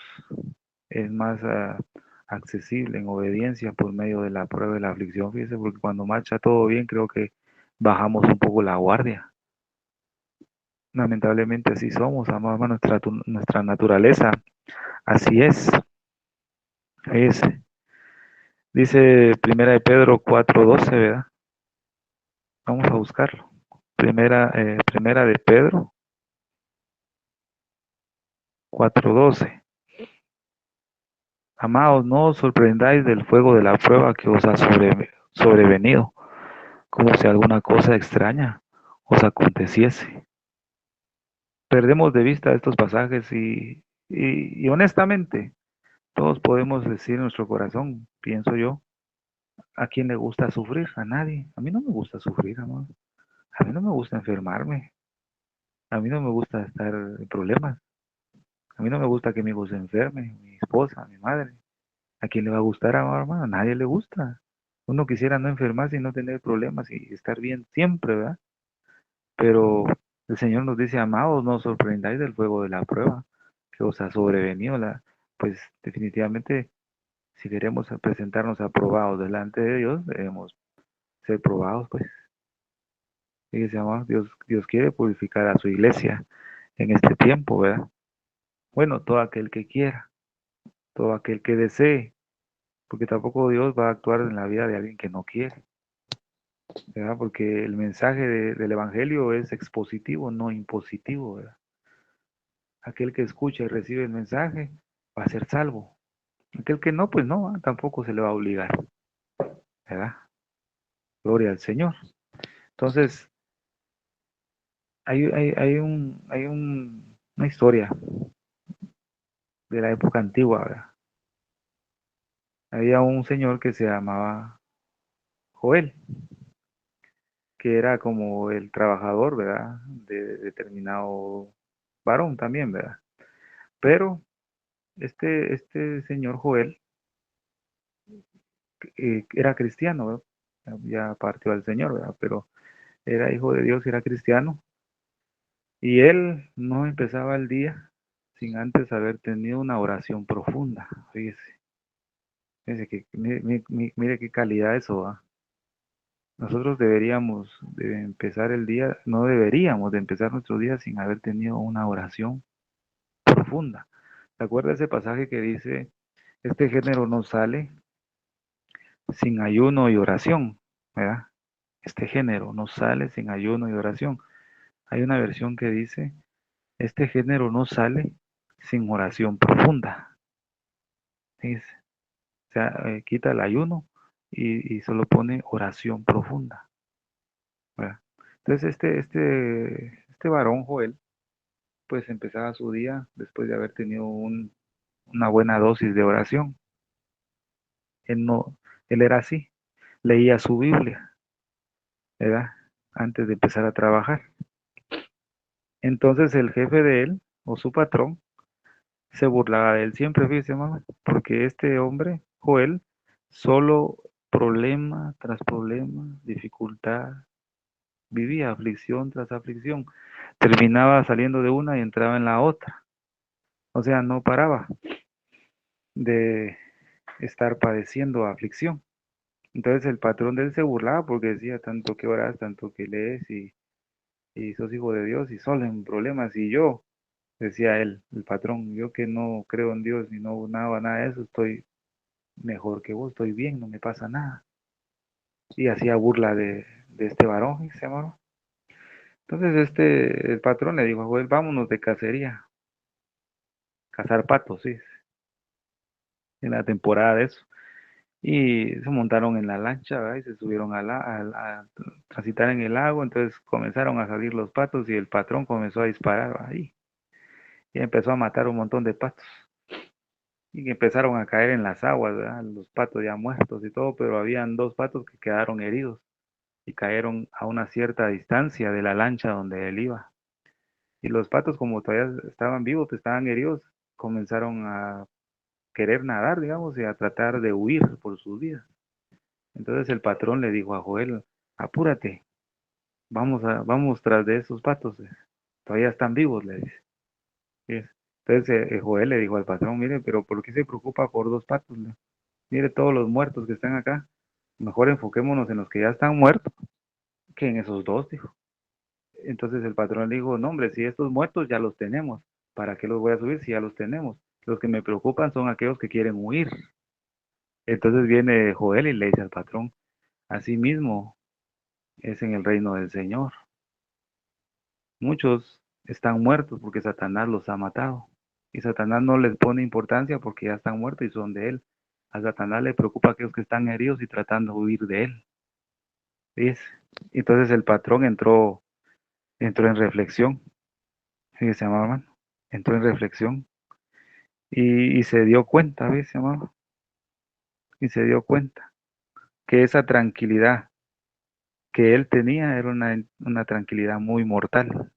es más accesible en obediencia por medio de la prueba y la aflicción. Fíjese, porque cuando marcha todo bien, creo que bajamos un poco la guardia. Lamentablemente así somos, amado hermano, nuestra naturaleza. Así es. Dice Primera de Pedro 4:12, ¿verdad? Vamos a buscarlo. Primera de Pedro 4:12. Amados, no os sorprendáis del fuego de la prueba que os ha sobrevenido, como si alguna cosa extraña os aconteciese. Perdemos de vista estos pasajes y honestamente, todos podemos decir en nuestro corazón, pienso yo, ¿a quién le gusta sufrir? A nadie. A mí no me gusta sufrir, amado. A mí no me gusta enfermarme. A mí no me gusta estar en problemas. A mí no me gusta que mi hijo se enferme, mi esposa, mi madre. ¿A quién le va a gustar, amado hermano? A nadie le gusta. Uno quisiera no enfermarse y no tener problemas y estar bien siempre, ¿verdad? Pero el Señor nos dice, amados, no os sorprendáis del fuego de la prueba que os ha sobrevenido. Pues definitivamente, si queremos presentarnos aprobados delante de Dios, debemos ser probados, pues. Fíjese, amados, Dios quiere purificar a su iglesia en este tiempo, ¿verdad? Bueno, todo aquel que quiera, todo aquel que desee, porque tampoco Dios va a actuar en la vida de alguien que no quiere, ¿verdad? Porque el mensaje del Evangelio es expositivo, no impositivo, ¿verdad? Aquel que escucha y recibe el mensaje va a ser salvo. Aquel que no, pues no, tampoco se le va a obligar, ¿verdad? Gloria al Señor. Entonces, hay una historia de la época antigua, ¿verdad? Había un señor que se llamaba Joel, que era como el trabajador, ¿verdad? De determinado varón también, ¿verdad? Pero este señor Joel era cristiano, ¿verdad? Ya partió al Señor, ¿verdad? Pero era hijo de Dios y era cristiano. Y él no empezaba el día sin antes haber tenido una oración profunda. Fíjese, fíjese que mire qué calidad eso, ¿va? Nosotros deberíamos de empezar el día, no deberíamos de empezar nuestro día sin haber tenido una oración profunda. ¿Se acuerda ese pasaje que dice, este género no sale sin ayuno y oración, ¿verdad? Este género no sale sin ayuno y oración. Hay una versión que dice, este género no sale sin oración profunda. Dice, o sea, quita el ayuno y solo pone oración profunda, ¿verdad? Entonces este varón Joel, pues empezaba su día después de haber tenido una buena dosis de oración. Él no, él era así, leía su Biblia, ¿verdad? Antes de empezar a trabajar. Entonces el jefe de él, o su patrón, se burlaba de él siempre, fíjese, mamá, porque este hombre, Joel, solo problema tras problema, dificultad, vivía aflicción tras aflicción. Terminaba saliendo de una y entraba en la otra. O sea, no paraba de estar padeciendo aflicción. Entonces el patrón de él se burlaba porque decía, tanto que oras, tanto que lees y sos hijo de Dios y solo en problemas. Y yo, decía él, el patrón, yo que no creo en Dios ni no nada de eso, estoy mejor que vos, estoy bien, no me pasa nada. Y hacía burla de este varón, se llamaba. Entonces el patrón le dijo a Joel, vámonos de cacería, cazar patos, sí, en la temporada de eso. Y se montaron en la lancha, ¿verdad? Y se subieron a transitar en el lago, entonces comenzaron a salir los patos y el patrón comenzó a disparar ahí y empezó a matar un montón de patos y empezaron a caer en las aguas, ¿verdad? Los patos ya muertos y todo, pero habían dos patos que quedaron heridos y cayeron a una cierta distancia de la lancha donde él iba. Y los patos, como todavía estaban vivos, estaban heridos, comenzaron a querer nadar, digamos, y a tratar de huir por sus vidas. Entonces el patrón le dijo a Joel, apúrate, vamos tras de esos patos, todavía están vivos, le dice. ¿Sí? Entonces Joel le dijo al patrón, mire, pero ¿por qué se preocupa por dos patos? Mire todos los muertos que están acá, mejor enfoquémonos en los que ya están muertos que en esos dos, dijo. Entonces el patrón le dijo, no hombre, si estos muertos ya los tenemos, ¿para qué los voy a subir si ya los tenemos? Los que me preocupan son aquellos que quieren huir. Entonces viene Joel y le dice al patrón, así mismo es en el reino del Señor. Muchos están muertos porque Satanás los ha matado. Y Satanás no les pone importancia porque ya están muertos y son de él. A Satanás le preocupa aquellos que están heridos y tratando de huir de él. ¿Ves? Entonces el patrón entró en reflexión. Fíjese, amado hermano. Entró en reflexión y se dio cuenta, ¿ves, amado? Y se dio cuenta que esa tranquilidad que él tenía era una tranquilidad muy mortal.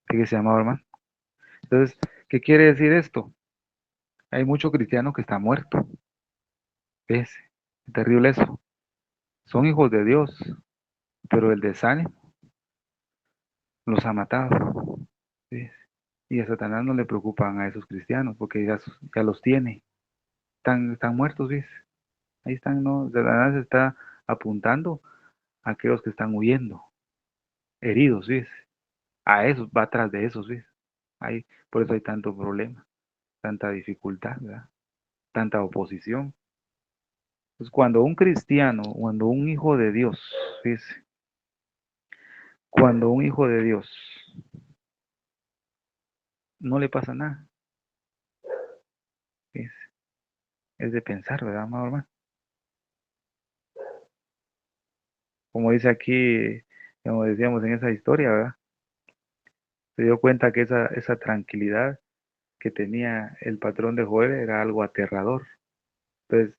Fíjese, amado hermano. Entonces, ¿qué quiere decir esto? Hay mucho cristiano que está muerto. ¿Ves? Es terrible eso. Son hijos de Dios, pero el desánimo los ha matado. ¿Ves? Y a Satanás no le preocupan a esos cristianos porque ya los tiene. Están muertos, ¿ves? Ahí están, ¿no? Satanás está apuntando a aquellos que están huyendo, heridos, ¿ves? A esos, va atrás de esos, ¿ves? Por eso hay tanto problema, tanta dificultad, ¿verdad? Tanta oposición. Pues cuando un cristiano, cuando un hijo de Dios, ¿ves? Cuando un hijo de Dios no le pasa nada, ¿ves? Es de pensar, ¿verdad, amado hermano? Como dice aquí, como decíamos en esa historia, ¿verdad? Se dio cuenta que esa tranquilidad que tenía el patrón de Joel era algo aterrador. Entonces,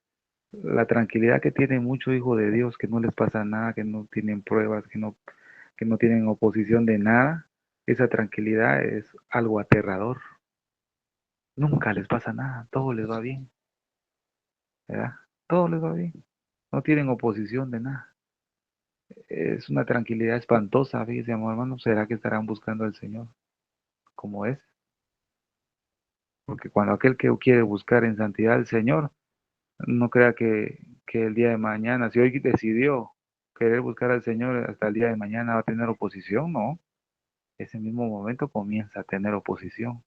la tranquilidad que tiene mucho hijo de Dios, que no les pasa nada, que no tienen pruebas, que no tienen oposición de nada, esa tranquilidad es algo aterrador. Nunca les pasa nada, todo les va bien, ¿verdad? Todo les va bien, no tienen oposición de nada. Es una tranquilidad espantosa, fíjese, amor hermano, ¿será que estarán buscando al Señor como es? Porque cuando aquel que quiere buscar en santidad al Señor, no crea que el día de mañana, si hoy decidió querer buscar al Señor, hasta el día de mañana va a tener oposición, no. Ese mismo momento comienza a tener oposición.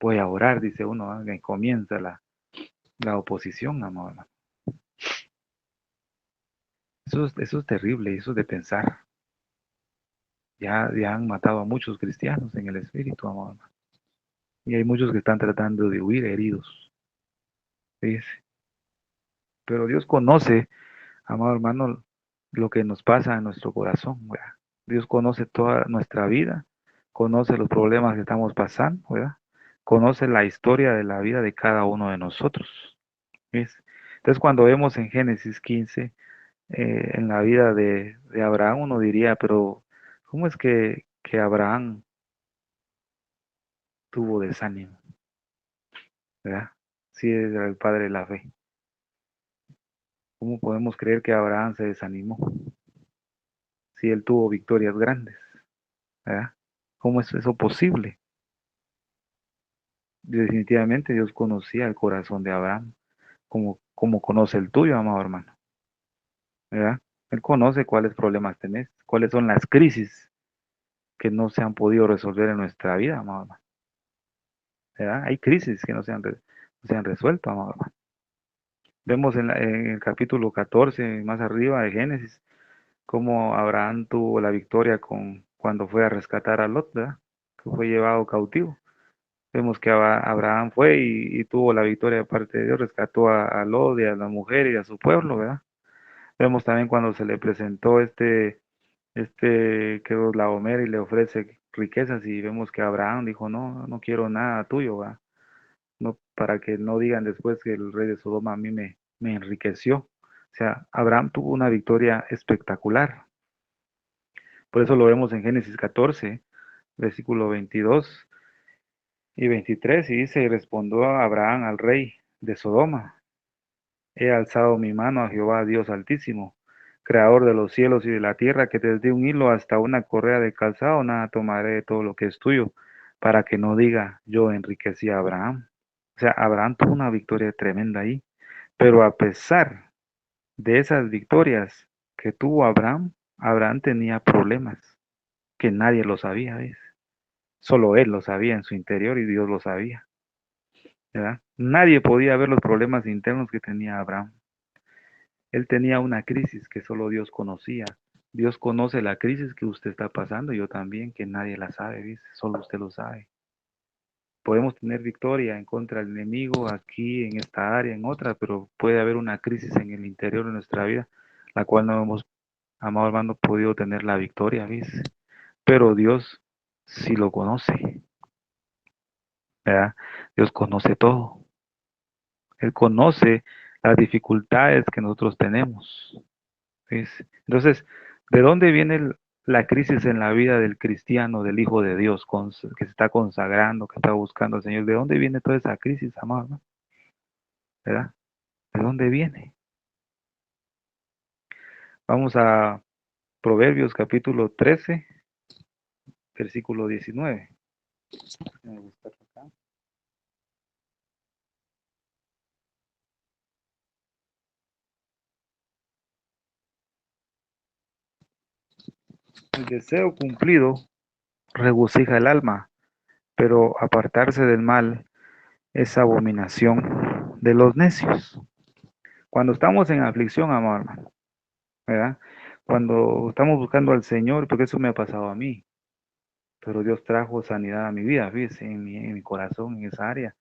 Voy a orar, dice uno, ¿ah? Que comienza la oposición, amor. Eso es terrible, eso es de pensar. Ya han matado a muchos cristianos en el espíritu, amor. Y hay muchos que están tratando de huir heridos. ¿Ves? Pero Dios conoce, amado hermano, lo que nos pasa en nuestro corazón, ¿verdad? Dios conoce toda nuestra vida, conoce los problemas que estamos pasando, ¿verdad? Conoce la historia de la vida de cada uno de nosotros. ¿Ves? Entonces, cuando vemos en Génesis 15, en la vida de Abraham, uno diría, pero ¿cómo es que Abraham tuvo desánimo? ¿Verdad? Si es el padre de la fe. ¿Cómo podemos creer que Abraham se desanimó? si él tuvo victorias grandes, ¿verdad? ¿Cómo es eso posible? Definitivamente Dios conocía el corazón de Abraham, como conoce el tuyo, amado hermano, ¿verdad? Él conoce cuáles problemas tenés, cuáles son las crisis que no se han podido resolver en nuestra vida, amado hermano, ¿verdad? Hay crisis que no se han resuelto, amado hermano. Vemos en el capítulo 14, más arriba de Génesis, cómo Abraham tuvo la victoria cuando fue a rescatar a Lot, ¿verdad? Que fue llevado cautivo. Vemos que Abraham fue y tuvo la victoria de parte de Dios, rescató a Lot y a la mujer y a su pueblo, ¿verdad? Vemos también cuando se le presentó que Laomer y le ofrece riquezas y vemos que Abraham dijo, no, no quiero nada tuyo, ¿verdad? No, para que no digan después que el rey de Sodoma a mí me enriqueció. O sea, Abraham tuvo una victoria espectacular. Por eso lo vemos en Génesis 14, versículo 22 y 23, y dice, y respondió Abraham al rey de Sodoma, he alzado mi mano a Jehová Dios Altísimo, creador de los cielos y de la tierra, que desde un hilo hasta una correa de calzado, nada tomaré de todo lo que es tuyo, para que no diga, yo enriquecí a Abraham. O sea, Abraham tuvo una victoria tremenda ahí, pero a pesar de esas victorias que tuvo Abraham, Abraham tenía problemas que nadie lo sabía, ¿ves? Solo él lo sabía en su interior y Dios lo sabía, ¿verdad? Nadie podía ver los problemas internos que tenía Abraham. Él tenía una crisis que solo Dios conocía. Dios conoce la crisis que usted está pasando, yo también, que nadie la sabe, ¿ves? Solo usted lo sabe. Podemos tener victoria en contra del enemigo aquí, en esta área, en otra, pero puede haber una crisis en el interior de nuestra vida, la cual no hemos, amado hermano, podido tener la victoria, ¿ves? Pero Dios sí lo conoce, ¿verdad? Dios conoce todo. Él conoce las dificultades que nosotros tenemos. ¿Ves? Entonces, ¿de dónde viene la crisis en la vida del cristiano, del Hijo de Dios, que se está consagrando, que está buscando al Señor? ¿De dónde viene toda esa crisis, amado, ¿no? ¿Verdad? ¿De dónde viene? Vamos a Proverbios capítulo 13, versículo 19. Déjame buscarlo acá. El deseo cumplido regocija el alma, pero apartarse del mal es abominación de los necios. Cuando estamos en aflicción, amado hermano, ¿verdad? Cuando estamos buscando al Señor, porque eso me ha pasado a mí, pero Dios trajo sanidad a mi vida, fíjese, en mi corazón, en esa área,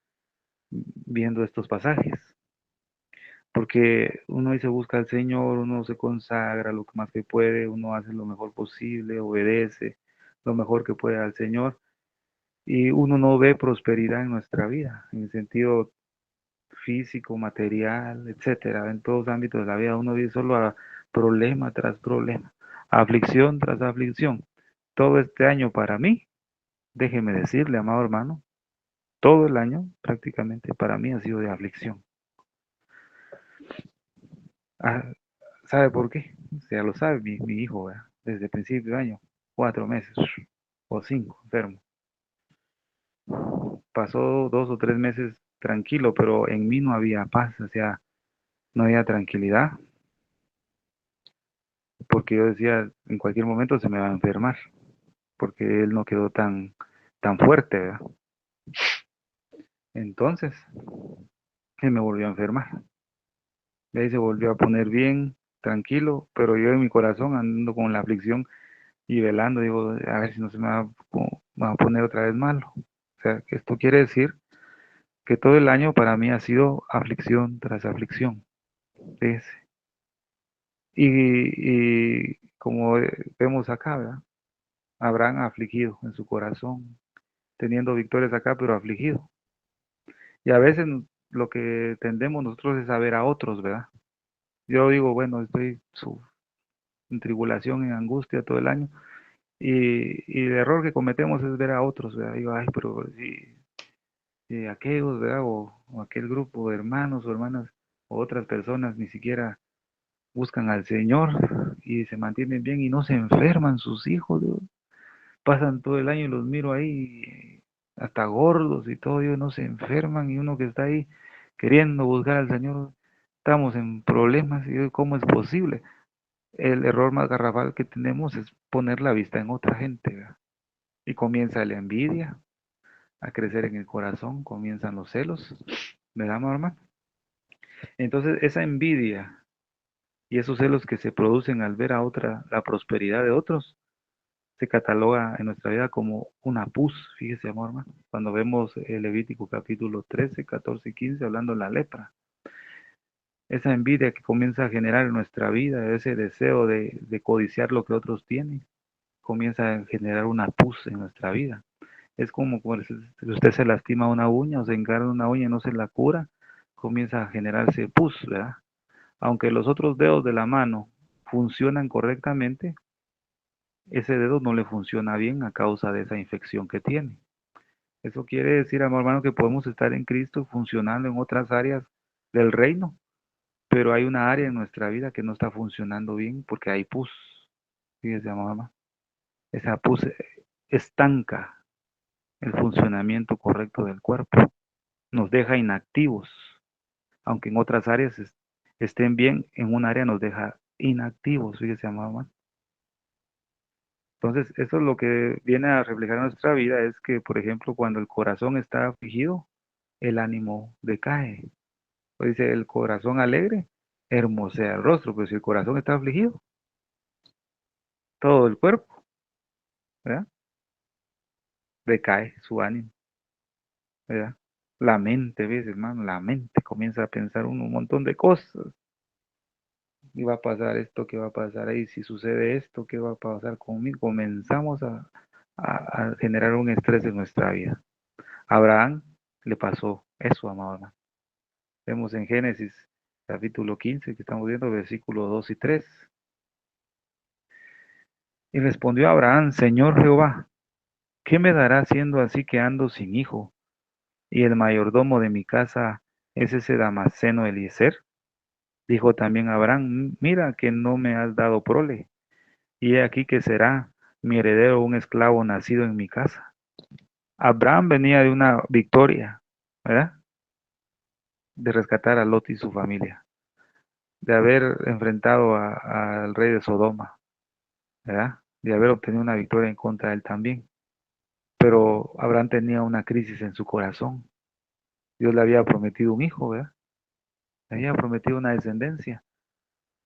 viendo estos pasajes. Porque uno ahí se busca al Señor, uno se consagra lo que más que puede, uno hace lo mejor posible, obedece lo mejor que puede al Señor, y uno no ve prosperidad en nuestra vida, en el sentido físico, material, etcétera, en todos los ámbitos de la vida, uno vive solo a problema tras problema, aflicción tras aflicción. Todo este año para mí, déjeme decirle, amado hermano, todo el año prácticamente para mí ha sido de aflicción. Ah, ¿sabe por qué? Ya lo sabe mi hijo, ¿verdad? Desde el principio de año, 4 meses o 5, enfermo. Pasó 2 o 3 meses tranquilo, pero en mí no había paz, o sea, no había tranquilidad, porque yo decía, en cualquier momento se me va a enfermar, porque él no quedó tan fuerte, ¿verdad? Entonces, él me volvió a enfermar. Y ahí se volvió a poner bien, tranquilo, pero yo en mi corazón ando con la aflicción y velando, digo, a ver si no se me va a poner otra vez malo. O sea, que esto quiere decir que todo el año para mí ha sido aflicción tras aflicción. Fíjese. Y como vemos acá, ¿verdad? Abraham afligido en su corazón, teniendo victorias acá, pero afligido. Y a veces lo que tendemos nosotros es a ver a otros, ¿verdad? Yo digo, bueno, estoy en tribulación, en angustia todo el año, y el error que cometemos es ver a otros, ¿verdad? Digo, ay, pero si aquellos, ¿verdad? O aquel grupo de hermanos o hermanas o otras personas ni siquiera buscan al Señor y se mantienen bien y no se enferman sus hijos, Dios. Pasan todo el año y los miro ahí, hasta gordos y todo, ellos no se enferman y uno que está ahí queriendo buscar al Señor, estamos en problemas y yo, ¿cómo es posible? El error más garrafal que tenemos es poner la vista en otra gente, ¿verdad? Y comienza la envidia a crecer en el corazón, comienzan los celos, ¿verdad, hermano? Entonces esa envidia y esos celos que se producen al ver a otra, la prosperidad de otros, se cataloga en nuestra vida como una pus, fíjese, amor, hermano, cuando vemos el Levítico capítulo 13, 14 y 15 hablando de la lepra. Esa envidia que comienza a generar en nuestra vida, ese deseo de codiciar lo que otros tienen, comienza a generar una pus en nuestra vida. Es como si usted se lastima una uña o se encarna una uña y no se la cura, comienza a generarse pus, ¿verdad? Aunque los otros dedos de la mano funcionan correctamente, ese dedo no le funciona bien a causa de esa infección que tiene. Eso quiere decir, amor hermano, que podemos estar en Cristo funcionando en otras áreas del reino, pero hay una área en nuestra vida que no está funcionando bien porque hay pus. Fíjese, amor hermano, esa pus estanca el funcionamiento correcto del cuerpo, nos deja inactivos, aunque en otras áreas estén bien, en un área nos deja inactivos, fíjese, amor hermano. Entonces, eso es lo que viene a reflejar en nuestra vida, es que, por ejemplo, cuando el corazón está afligido, el ánimo decae. Pues dice, el corazón alegre hermosea el rostro, pero si el corazón está afligido, todo el cuerpo, ¿verdad? Decae su ánimo, ¿verdad? La mente, ¿ves, hermano? La mente comienza a pensar un montón de cosas. ¿Qué va a pasar esto? ¿Qué va a pasar ahí? Si sucede esto, ¿qué va a pasar conmigo? Comenzamos a generar un estrés en nuestra vida. A Abraham le pasó eso, amado hermano. Vemos en Génesis capítulo 15, que estamos viendo, versículos 2 y 3. Y respondió Abraham, Señor Jehová, ¿qué me dará siendo así que ando sin hijo? Y el mayordomo de mi casa es ese Damaseno Eliezer. Dijo también Abraham, mira que no me has dado prole, y he aquí que será mi heredero un esclavo nacido en mi casa. Abraham venía de una victoria, ¿verdad? De rescatar a Lot y su familia, de haber enfrentado al rey de Sodoma, ¿verdad? De haber obtenido una victoria en contra de él también. Pero Abraham tenía una crisis en su corazón. Dios le había prometido un hijo, ¿verdad? Le había prometido una descendencia,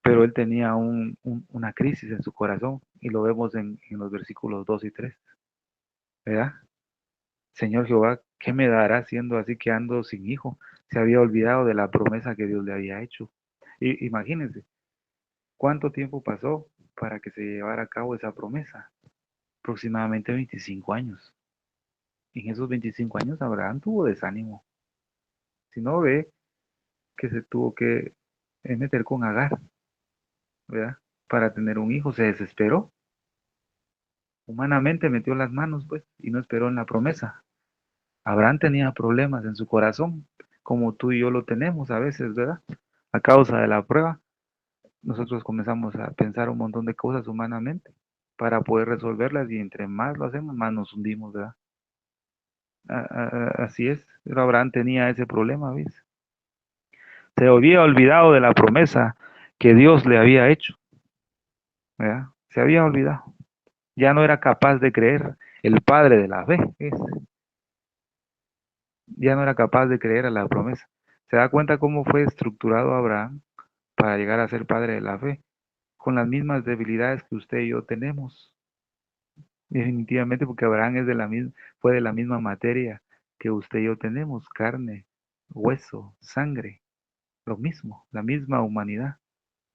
pero él tenía una crisis en su corazón y lo vemos en los versículos 2 y 3, ¿verdad? Señor Jehová, ¿qué me dará siendo así que ando sin hijo? Se había olvidado de la promesa que Dios le había hecho. Y imagínense, ¿cuánto tiempo pasó para que se llevara a cabo esa promesa? Aproximadamente 25 años. Y en esos 25 años Abraham tuvo desánimo. Si no ve que se tuvo que meter con Agar, ¿verdad? Para tener un hijo, se desesperó. Humanamente metió las manos, pues, y no esperó en la promesa. Abraham tenía problemas en su corazón, como tú y yo lo tenemos a veces, ¿verdad? A causa de la prueba, nosotros comenzamos a pensar un montón de cosas humanamente para poder resolverlas y entre más lo hacemos, más nos hundimos, ¿verdad? Así es, pero Abraham tenía ese problema, ¿ves? Se había olvidado de la promesa que Dios le había hecho, ¿verdad? Se había olvidado. Ya no era capaz de creer, el padre de la fe, ¿ves? Ya no era capaz de creer a la promesa. ¿Se da cuenta cómo fue estructurado Abraham para llegar a ser padre de la fe? Con las mismas debilidades que usted y yo tenemos. Definitivamente porque Abraham es de la misma, fue de la misma materia que usted y yo tenemos, carne, hueso, sangre, lo mismo, la misma humanidad.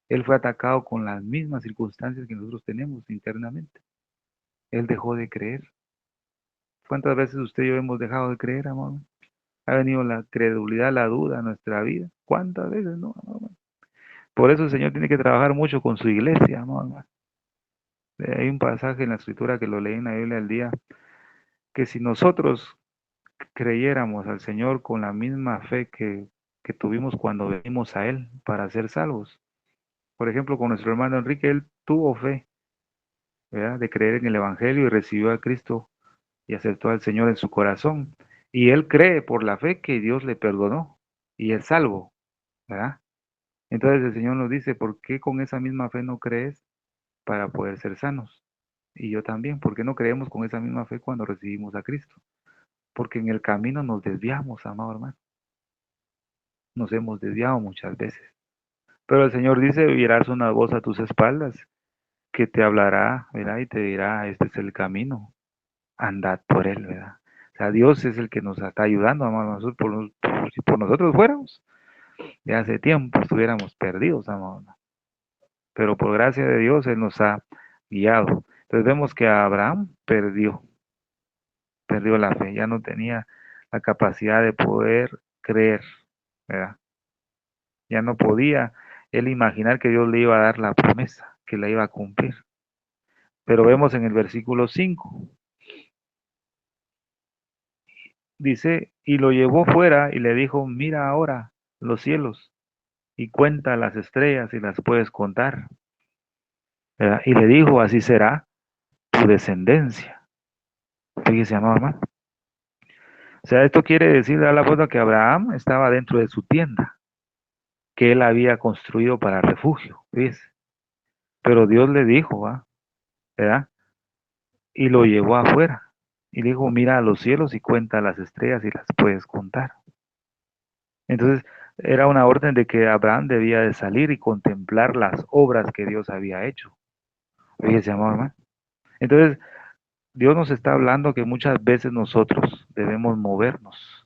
Él fue atacado con las mismas circunstancias que nosotros tenemos internamente. Él dejó de creer. ¿Cuántas veces usted y yo hemos dejado de creer, amor? Ha venido la credulidad, la duda a nuestra vida. ¿Cuántas veces no, amor? Por eso el Señor tiene que trabajar mucho con su iglesia, amor. Hay un pasaje en la escritura que lo leí en la Biblia al día, que si nosotros creyéramos al Señor con la misma fe que tuvimos cuando venimos a Él para ser salvos, Por ejemplo, con nuestro hermano Enrique, él tuvo fe, ¿verdad? De creer en el Evangelio y recibió a Cristo y aceptó al Señor en su corazón. Y él cree por la fe que Dios le perdonó y es salvo, ¿verdad? Entonces el Señor nos dice, ¿por qué con esa misma fe no crees para poder ser sanos? Y yo también, ¿por qué no creemos con esa misma fe cuando recibimos a Cristo? Porque en el camino nos desviamos, amado hermano. Nos hemos desviado muchas veces. Pero el Señor dice, oirás una voz a tus espaldas que te hablará, ¿verdad? Y te dirá, este es el camino, andad por él, ¿verdad? O sea, Dios es el que nos está ayudando, amado. Nosotros, si por nosotros fuéramos, ya hace tiempo estuviéramos perdidos, amado. Pero por gracia de Dios, Él nos ha guiado. Entonces vemos que Abraham perdió la fe, ya no tenía la capacidad de poder creer, ¿verdad? Ya no podía él imaginar que Dios le iba a dar la promesa, que la iba a cumplir. Pero vemos en el versículo 5, dice, y lo llevó fuera y le dijo, mira ahora los cielos y cuenta las estrellas y las puedes contar, ¿verdad? Y le dijo, así será tu descendencia. Fíjese, amado hermano. O sea, esto quiere decir, da la foto que Abraham estaba dentro de su tienda, que él había construido para refugio, ¿ves? Pero Dios le dijo, ¿va? ¿Verdad? Y lo llevó afuera. Y le dijo, mira a los cielos y cuenta las estrellas y las puedes contar. Entonces, era una orden de que Abraham debía de salir y contemplar las obras que Dios había hecho. Fíjese, amado hermano. Entonces, Dios nos está hablando que muchas veces nosotros debemos movernos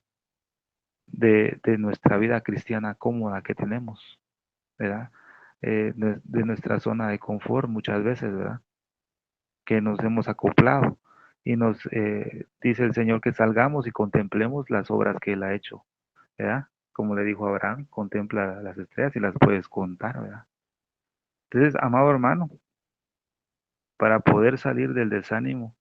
de nuestra vida cristiana cómoda que tenemos, ¿verdad? De nuestra zona de confort muchas veces, ¿verdad? Que nos hemos acoplado y nos dice el Señor que salgamos y contemplemos las obras que Él ha hecho, ¿verdad? Como le dijo a Abraham, contempla las estrellas y las puedes contar, ¿verdad? Entonces, amado hermano, para poder salir del desánimo,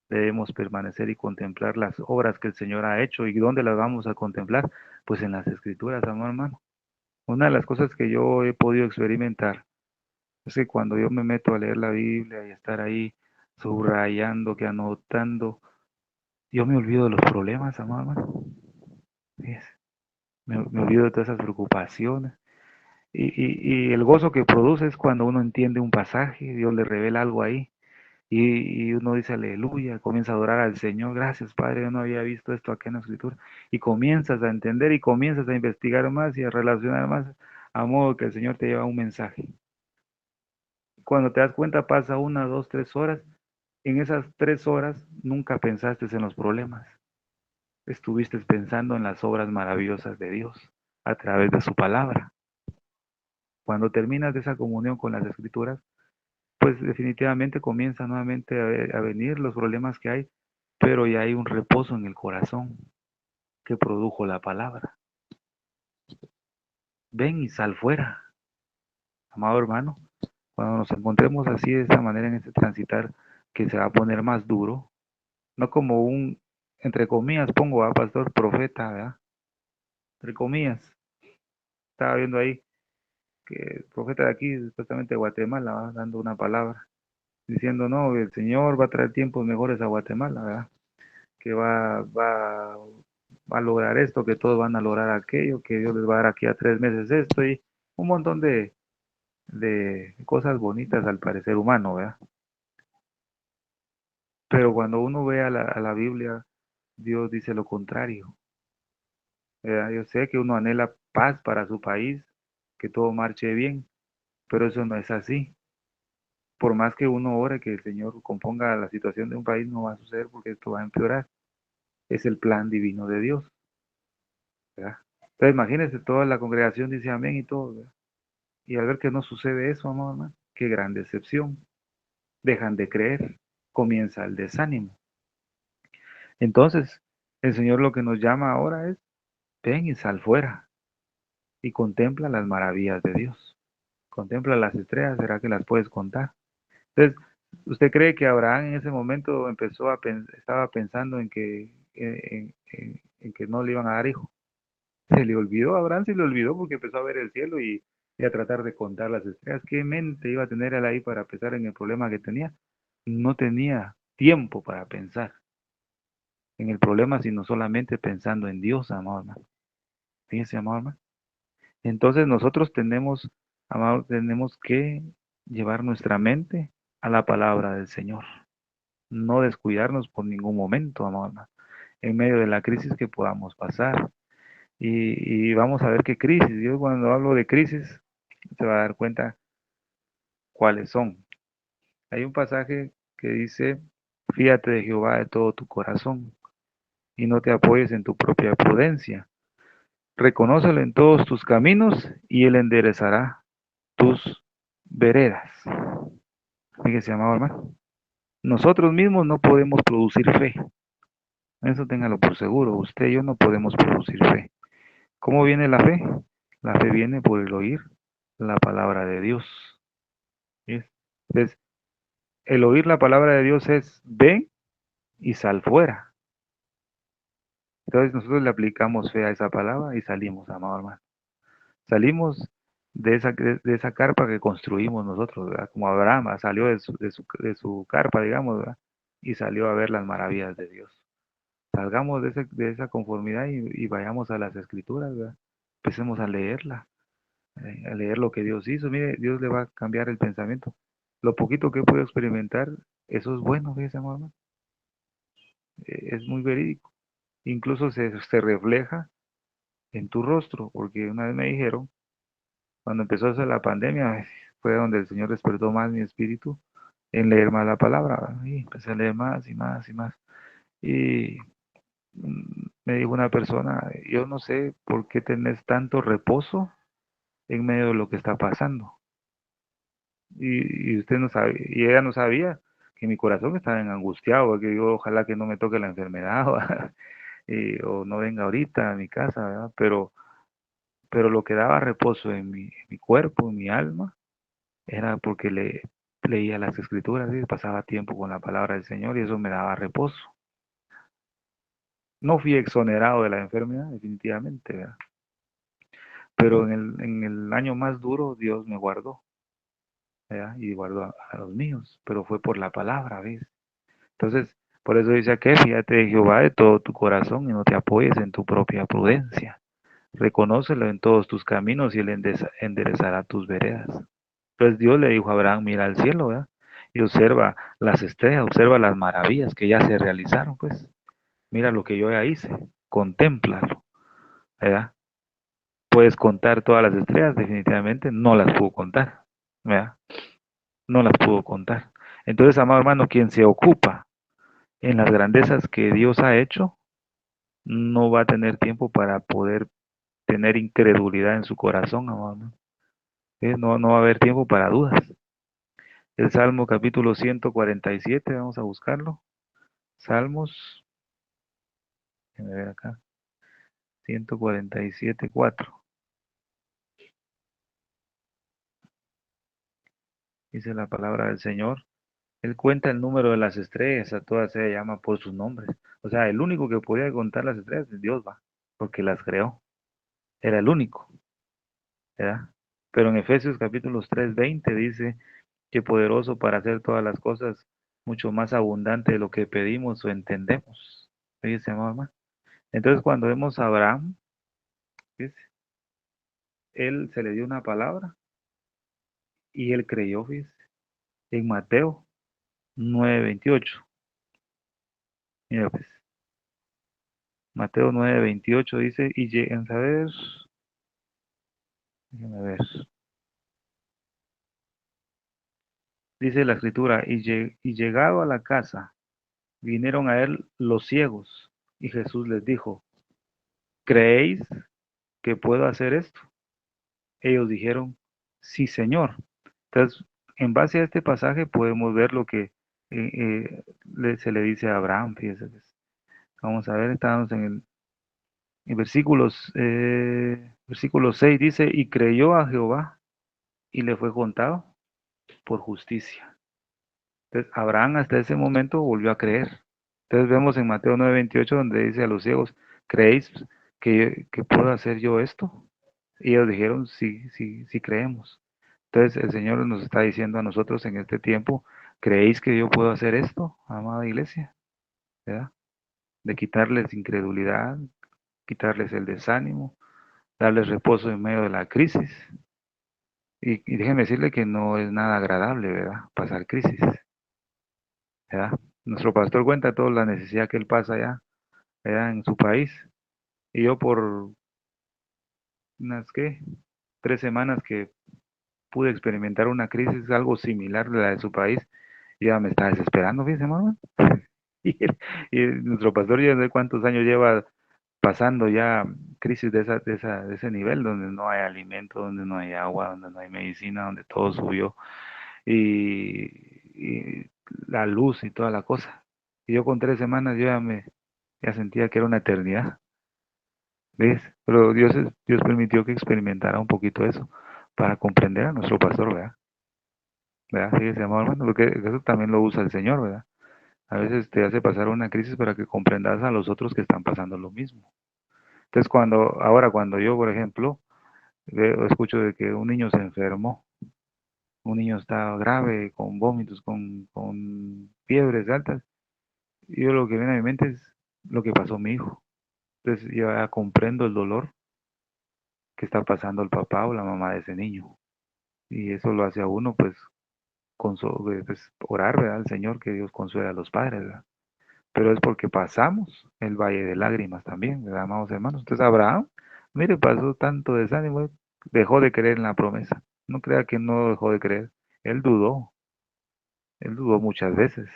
debemos permanecer y contemplar las obras que el Señor ha hecho. ¿Y dónde las vamos a contemplar? Pues en las Escrituras, amado hermano. Una de las cosas que yo he podido experimentar es que cuando yo me meto a leer la Biblia y estar ahí subrayando, que anotando, yo me olvido de los problemas, amado hermano. Yes. Me olvido de todas esas preocupaciones. Y el gozo que produce es cuando uno entiende un pasaje, Dios le revela algo ahí. Y uno dice aleluya, comienza a adorar al Señor. Gracias, Padre, yo no había visto esto aquí en la Escritura. Y comienzas a entender y comienzas a investigar más y a relacionar más, a modo que el Señor te lleva un mensaje. Cuando te das cuenta, pasa 1, 2, 3 horas. En esas 3 horas nunca pensaste en los problemas. Estuviste pensando en las obras maravillosas de Dios a través de su palabra. Cuando terminas de esa comunión con las Escrituras, pues definitivamente comienza nuevamente a venir los problemas que hay, pero ya hay un reposo en el corazón que produjo la palabra. Ven y sal fuera, amado hermano. Cuando nos encontremos así de esa manera en este transitar que se va a poner más duro, no como un, entre comillas, pongo a pastor profeta, ¿verdad? Entre comillas, estaba viendo ahí que el profeta de aquí, supuestamente de Guatemala, ¿va? Dando una palabra, diciendo, no, el Señor va a traer tiempos mejores a Guatemala, ¿verdad? Que va a lograr esto, que todos van a lograr aquello, que Dios les va a dar aquí a 3 meses esto y un montón de cosas bonitas al parecer humano, ¿verdad? Pero cuando uno ve a la Biblia, Dios dice lo contrario, ¿verdad? Yo sé que uno anhela paz para su país, que todo marche bien, pero eso no es así. Por más que uno ore que el Señor componga la situación de un país, no va a suceder porque esto va a empeorar. Es el plan divino de Dios, ¿verdad? Entonces imagínense, toda la congregación dice amén y todo, ¿verdad? Y al ver que no sucede eso, amado hermano, qué gran decepción. Dejan de creer, comienza el desánimo. Entonces, el Señor lo que nos llama ahora es, ven y sal fuera y contempla las maravillas de Dios. Contempla las estrellas, ¿será que las puedes contar? Entonces, ¿usted cree que Abraham en ese momento estaba pensando en que, en que no le iban a dar hijo? Se le olvidó, a Abraham se le olvidó porque empezó a ver el cielo y y a tratar de contar las estrellas. ¿Qué mente iba a tener él ahí para pensar en el problema que tenía? No tenía tiempo para pensar en el problema, sino solamente pensando en Dios, amado hermano. Fíjese, amado hermano. Entonces nosotros tenemos, amado, tenemos que llevar nuestra mente a la palabra del Señor. No descuidarnos por ningún momento, amado hermano, en medio de la crisis que podamos pasar. Y vamos a ver qué crisis. Yo cuando hablo de crisis, se va a dar cuenta cuáles son. Hay un pasaje que dice, fíate de Jehová de todo tu corazón y no te apoyes en tu propia prudencia. Reconócelo en todos tus caminos y Él enderezará tus veredas. Fíjese, amado hermano. Nosotros mismos no podemos producir fe. Eso téngalo por seguro. Usted y yo no podemos producir fe. ¿Cómo viene la fe? La fe viene por el oír la palabra de Dios. ¿Sí? Entonces, el oír la palabra de Dios es ven y sal fuera. Entonces nosotros le aplicamos fe a esa palabra y salimos, amado hermano. Salimos de esa carpa que construimos nosotros, ¿verdad? Como Abraham salió de su carpa, digamos, ¿verdad? Y salió a ver las maravillas de Dios. Salgamos de esa conformidad y vayamos a las escrituras, ¿verdad? Empecemos a leer lo que Dios hizo. Mire, Dios le va a cambiar el pensamiento. Lo poquito que puedo experimentar, eso es bueno, fíjese, amado hermano. Es muy verídico. Incluso se refleja en tu rostro, porque una vez me dijeron, cuando empezó eso la pandemia, fue donde el Señor despertó más mi espíritu en leer más la palabra, ¿verdad? Y empecé a leer más y más y más. Y me dijo una persona, yo no sé por qué tenés tanto reposo en medio de lo que está pasando. Y usted no sabe, y ella no sabía que mi corazón estaba en angustiado, porque yo ojalá que no me toque la enfermedad, o no venga ahorita a mi casa, ¿verdad? Pero lo que daba reposo en mi cuerpo, en mi alma, era porque leía las escrituras y pasaba tiempo con la palabra del Señor y eso me daba reposo. No fui exonerado de la enfermedad, definitivamente, ¿verdad? Pero en el año más duro Dios me guardó, ¿verdad? Y guardó a los míos, pero fue por la palabra, ¿ves? Entonces, por eso dice que fíjate de Jehová de todo tu corazón y no te apoyes en tu propia prudencia. Reconócelo en todos tus caminos y Él enderezará tus veredas. Entonces Dios le dijo a Abraham, mira al cielo, ¿verdad? Y observa las estrellas, observa las maravillas que ya se realizaron, pues. Mira lo que yo ya hice, contémplalo, ¿verdad? Puedes contar todas las estrellas, definitivamente no las puedo contar, ¿verdad? No las puedo contar. Entonces, amado hermano, quien se ocupa en las grandezas que Dios ha hecho, no va a tener tiempo para poder tener incredulidad en su corazón, amado hermano. No, no va a haber tiempo para dudas. El Salmo capítulo 147, vamos a buscarlo. Salmos, déjame ver acá, 147, 4. Dice la palabra del Señor. Él cuenta el número de las estrellas, a todas se llama por sus nombres. O sea, el único que podía contar las estrellas es Dios, va, porque las creó. Era el único, ¿verdad? Pero en Efesios capítulos 3:20 dice que poderoso para hacer todas las cosas mucho más abundante de lo que pedimos o entendemos. Fíjese, mamá. Entonces, cuando vemos a Abraham, fíjese, él se le dio una palabra y él creyó, fíjese, en Mateo 9:28. Mira, pues, Mateo 9:28 dice, y llegan a ver, déjame ver, dice la escritura, y llegado a la casa, vinieron a él los ciegos, y Jesús les dijo, ¿creéis que puedo hacer esto? Ellos dijeron, sí, Señor. Entonces, en base a este pasaje podemos ver lo que se le dice a Abraham, fíjese. Pues. Vamos a ver, estamos en versículo 6 dice, y creyó a Jehová y le fue contado por justicia. Entonces, Abraham hasta ese momento volvió a creer. Entonces vemos en Mateo 9:28 donde dice a los ciegos, ¿creéis que puedo hacer yo esto? Y ellos dijeron, sí, sí, sí creemos. Entonces el Señor nos está diciendo a nosotros en este tiempo, ¿creéis que yo puedo hacer esto, amada iglesia? ¿Verdad? De quitarles incredulidad, quitarles el desánimo, darles reposo en medio de la crisis. Y déjenme decirle que no es nada agradable, ¿verdad? Pasar crisis, ¿verdad? Nuestro pastor cuenta toda la necesidad que él pasa allá, ¿verdad? En su país. Y yo por unas, ¿qué? 3 semanas que pude experimentar una crisis algo similar de la de su país, ya me está desesperando, fíjense, mamá. Y, y nuestro pastor ya no sé cuántos años lleva pasando ya crisis de ese nivel, donde no hay alimento, donde no hay agua, donde no hay medicina, donde todo subió, y la luz y toda la cosa. Y yo con 3 semanas yo ya sentía que era una eternidad, ¿ves? Pero Dios permitió que experimentara un poquito eso para comprender a nuestro pastor, ¿verdad? ¿Verdad? Fíjese, amor, bueno, porque eso también lo usa el Señor, ¿verdad? A veces te hace pasar una crisis para que comprendas a los otros que están pasando lo mismo. Entonces, ahora cuando yo, por ejemplo, escucho de que un niño se enfermó, un niño está grave, con vómitos, con fiebres altas, yo lo que viene a mi mente es lo que pasó a mi hijo. Entonces, yo ya comprendo el dolor que está pasando el papá o la mamá de ese niño. Y eso lo hace a uno, pues, pues orar, ¿verdad? Al Señor, que Dios consuela a los padres, ¿verdad? Pero es porque pasamos el valle de lágrimas también, ¿verdad, amados hermanos? Entonces Abraham, mire, pasó tanto desánimo, dejó de creer en la promesa. No crea que no dejó de creer. Él él dudó muchas veces,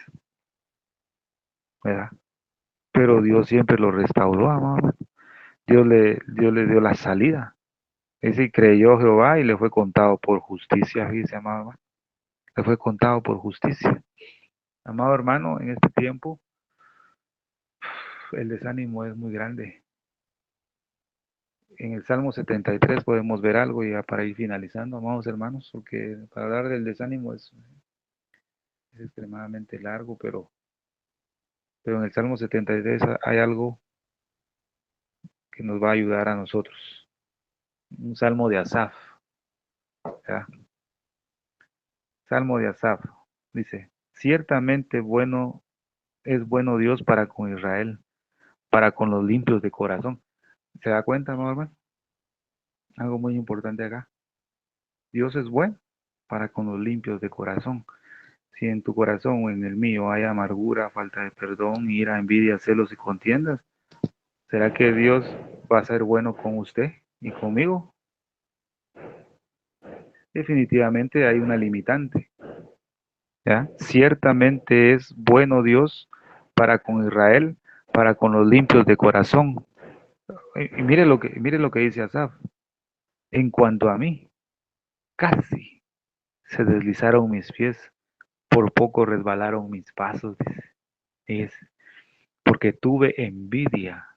¿verdad? Pero Dios siempre lo restauró, amado. Dios le dio la salida. Es decir, creyó Jehová y le fue contado por justicia, fíjese, amado hermano. Le fue contado por justicia. Amado hermano, en este tiempo el desánimo es muy grande. En el Salmo 73 podemos ver algo ya para ir finalizando, amados hermanos, porque para hablar del desánimo es extremadamente largo, pero en el Salmo 73 hay algo que nos va a ayudar a nosotros. Un salmo de Asaf, ¿ya? Salmo de Asaf, dice, ciertamente es bueno Dios para con Israel, para con los limpios de corazón. ¿Se da cuenta, amado hermano? Algo muy importante acá. Dios es bueno para con los limpios de corazón. Si en tu corazón o en el mío hay amargura, falta de perdón, ira, envidia, celos y contiendas, ¿será que Dios va a ser bueno con usted y conmigo? Definitivamente hay una limitante, ¿ya? Ciertamente es bueno Dios para con Israel, para con los limpios de corazón. Y mire lo que dice Asaf. En cuanto a mí, casi se deslizaron mis pies, por poco resbalaron mis pasos, dice. Es porque tuve envidia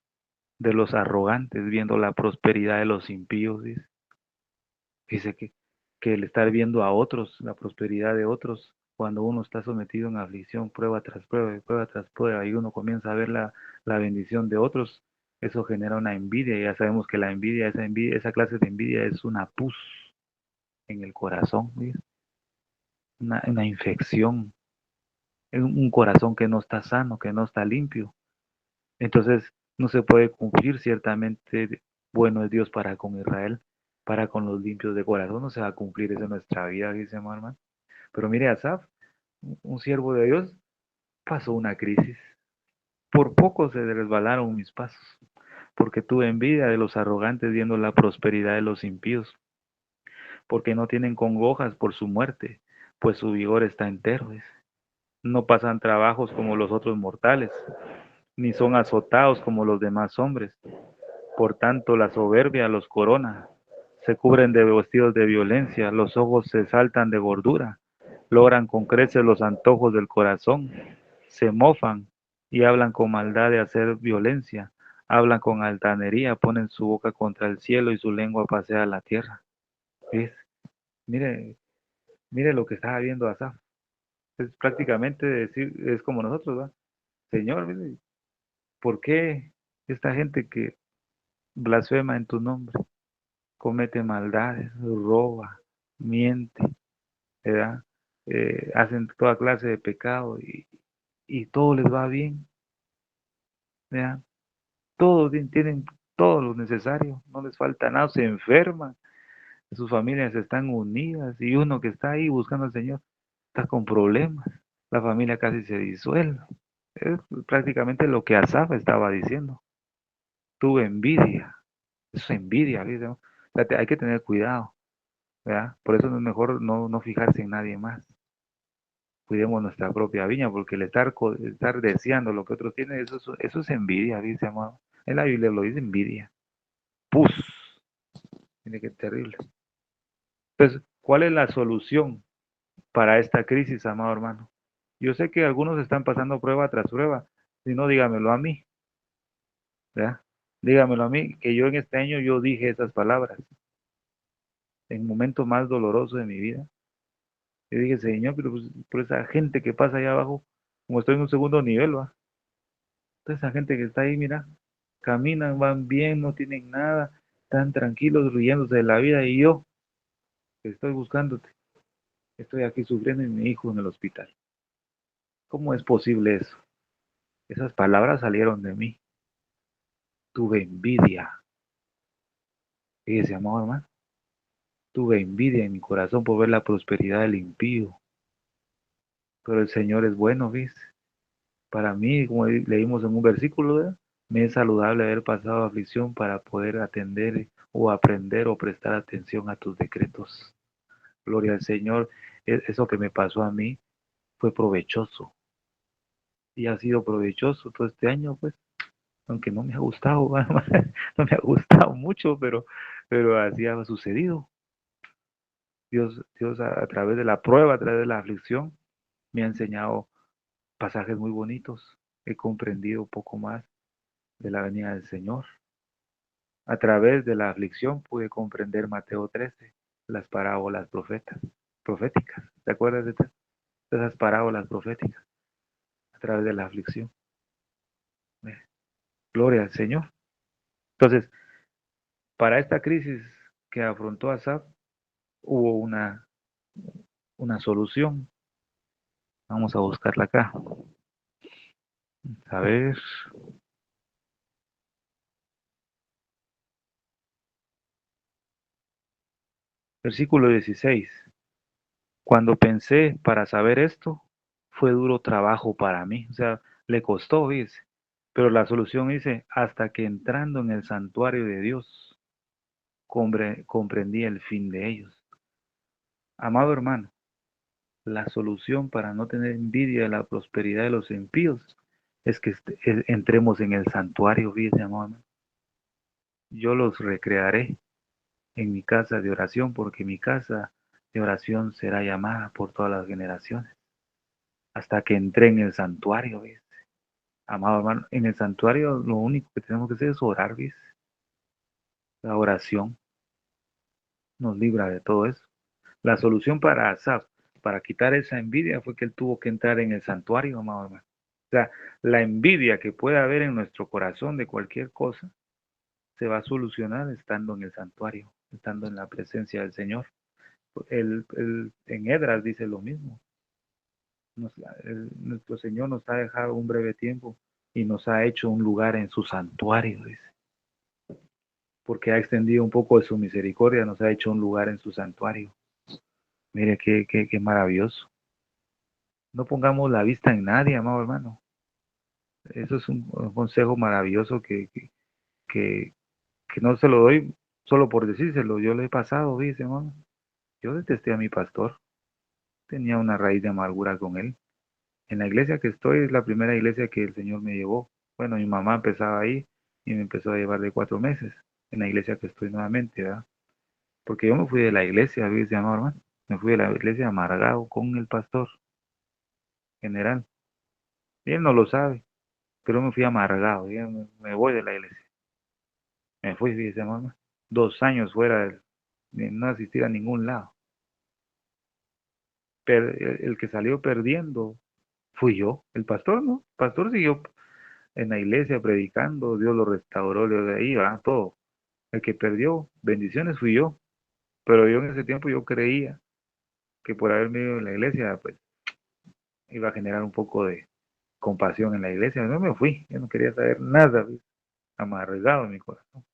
de los arrogantes viendo la prosperidad de los impíos, dice. Dice que el estar viendo a otros, la prosperidad de otros, cuando uno está sometido en aflicción, prueba tras prueba, y prueba tras prueba, y uno comienza a ver la bendición de otros, eso genera una envidia, y ya sabemos que la envidia, esa clase de envidia es una pus en el corazón, ¿sí? Una infección, es un corazón que no está sano, que no está limpio. Entonces, no se puede cumplir ciertamente, bueno es Dios para con Israel, para con los limpios de corazón, no se va a cumplir eso en nuestra vida, dice hermano. Pero mire, Asaf, un siervo de Dios, pasó una crisis. Por poco se resbalaron mis pasos, porque tuve envidia de los arrogantes viendo la prosperidad de los impíos, porque no tienen congojas por su muerte, pues su vigor está entero. Dice. No pasan trabajos como los otros mortales, ni son azotados como los demás hombres. Por tanto, la soberbia los corona, se cubren de vestidos de violencia, los ojos se saltan de gordura, logran con creces los antojos del corazón, se mofan y hablan con maldad de hacer violencia, hablan con altanería, ponen su boca contra el cielo y su lengua pasea la tierra. ¿Ves? Mire, mire lo que estaba viendo Asaf. Es prácticamente decir, es como nosotros, ¿va? Señor, mire, ¿por qué esta gente que blasfema en tu nombre? comete maldades, roba, miente, ¿verdad? Hacen toda clase de pecado y todo les va bien, ¿verdad? Todos tienen todo lo necesario, no les falta nada, se enferman, sus familias están unidas y uno que está ahí buscando al Señor está con problemas, la familia casi se disuelve. Es prácticamente lo que Asaf estaba diciendo. Tuve envidia, eso es envidia, ¿viste? O sea, hay que tener cuidado, ¿verdad? Por eso es mejor no fijarse en nadie más. Cuidemos nuestra propia viña, porque el estar deseando lo que otros tienen, eso es envidia, dice amado. En la Biblia lo dice envidia. Pus, tiene que terrible. Entonces, ¿cuál es la solución para esta crisis, amado hermano? Yo sé que algunos están pasando prueba tras prueba. Si no, dígamelo a mí, ¿verdad? Dígamelo a mí, que yo en este año yo dije esas palabras en el momento más doloroso de mi vida. Yo dije, Señor, pero pues, por esa gente que pasa allá abajo, como estoy en un segundo nivel, va. Toda esa gente que está ahí, mira, caminan, van bien, no tienen nada, están tranquilos, riéndose de la vida, y yo, que estoy buscándote, estoy aquí sufriendo y mi hijo en el hospital. ¿Cómo es posible eso? Esas palabras salieron de mí. Tuve envidia. Fíjese, amado hermano, tuve envidia en mi corazón por ver la prosperidad del impío. Pero el Señor es bueno, ¿ves? Para mí, como leímos en un versículo, ¿verdad? Me es saludable haber pasado aflicción para poder atender o aprender o prestar atención a tus decretos. Gloria al Señor. Eso que me pasó a mí fue provechoso y ha sido provechoso todo este año, pues, aunque no me ha gustado, no me ha gustado mucho, pero así ha sucedido. Dios a través de la prueba, a través de la aflicción, me ha enseñado pasajes muy bonitos. He comprendido un poco más de la venida del Señor. A través de la aflicción pude comprender Mateo 13, las parábolas proféticas. ¿Te acuerdas de esas parábolas proféticas? A través de la aflicción. Gloria al Señor. Entonces, para esta crisis que afrontó Asaf, hubo una solución. Vamos a buscarla acá. A ver. Versículo 16. Cuando pensé para saber esto, fue duro trabajo para mí. O sea, le costó, dice. Pero la solución dice, hasta que entrando en el santuario de Dios, comprendí el fin de ellos. Amado hermano, la solución para no tener envidia de la prosperidad de los impíos es que entremos en el santuario, dice amado hermano. Yo los recrearé en mi casa de oración, porque mi casa de oración será llamada por todas las generaciones. Hasta que entré en el santuario, ¿ves? Amado hermano, en el santuario lo único que tenemos que hacer es orar, ¿ves? La oración nos libra de todo eso. La solución para Asaf, para quitar esa envidia, fue que él tuvo que entrar en el santuario, amado hermano. O sea, la envidia que puede haber en nuestro corazón de cualquier cosa, se va a solucionar estando en el santuario, estando en la presencia del Señor. En Edras dice lo mismo. Nuestro Señor nos ha dejado un breve tiempo y nos ha hecho un lugar en su santuario, dice. Porque ha extendido un poco de su misericordia, nos ha hecho un lugar en su santuario. Mire qué maravilloso. No pongamos la vista en nadie, amado hermano. Eso es un consejo maravilloso que, que no se lo doy solo por decírselo. Yo lo he pasado, dice, hermano. Yo detesté a mi pastor. Tenía una raíz de amargura con él. En la iglesia que estoy es la primera iglesia que el Señor me llevó. Bueno, mi mamá empezaba ahí y me empezó a llevar de 4 meses en la iglesia que estoy nuevamente, ¿verdad? Porque yo me fui de la iglesia, ¿viste, amado hermano? Me fui de la iglesia amargado con el pastor general. Y él no lo sabe, pero me fui amargado. Ya me voy de la iglesia. Me fui, dice mamá. 2 años fuera de no asistir a ningún lado. Pero el que salió perdiendo fui yo. El pastor, ¿no? El pastor siguió en la iglesia predicando. Dios lo restauró, de ahí va todo. El que perdió bendiciones fui yo, pero yo en ese tiempo yo creía que por haberme ido en la iglesia, pues iba a generar un poco de compasión en la iglesia. No me fui, yo no quería saber nada, ¿ves? Amargado en mi corazón.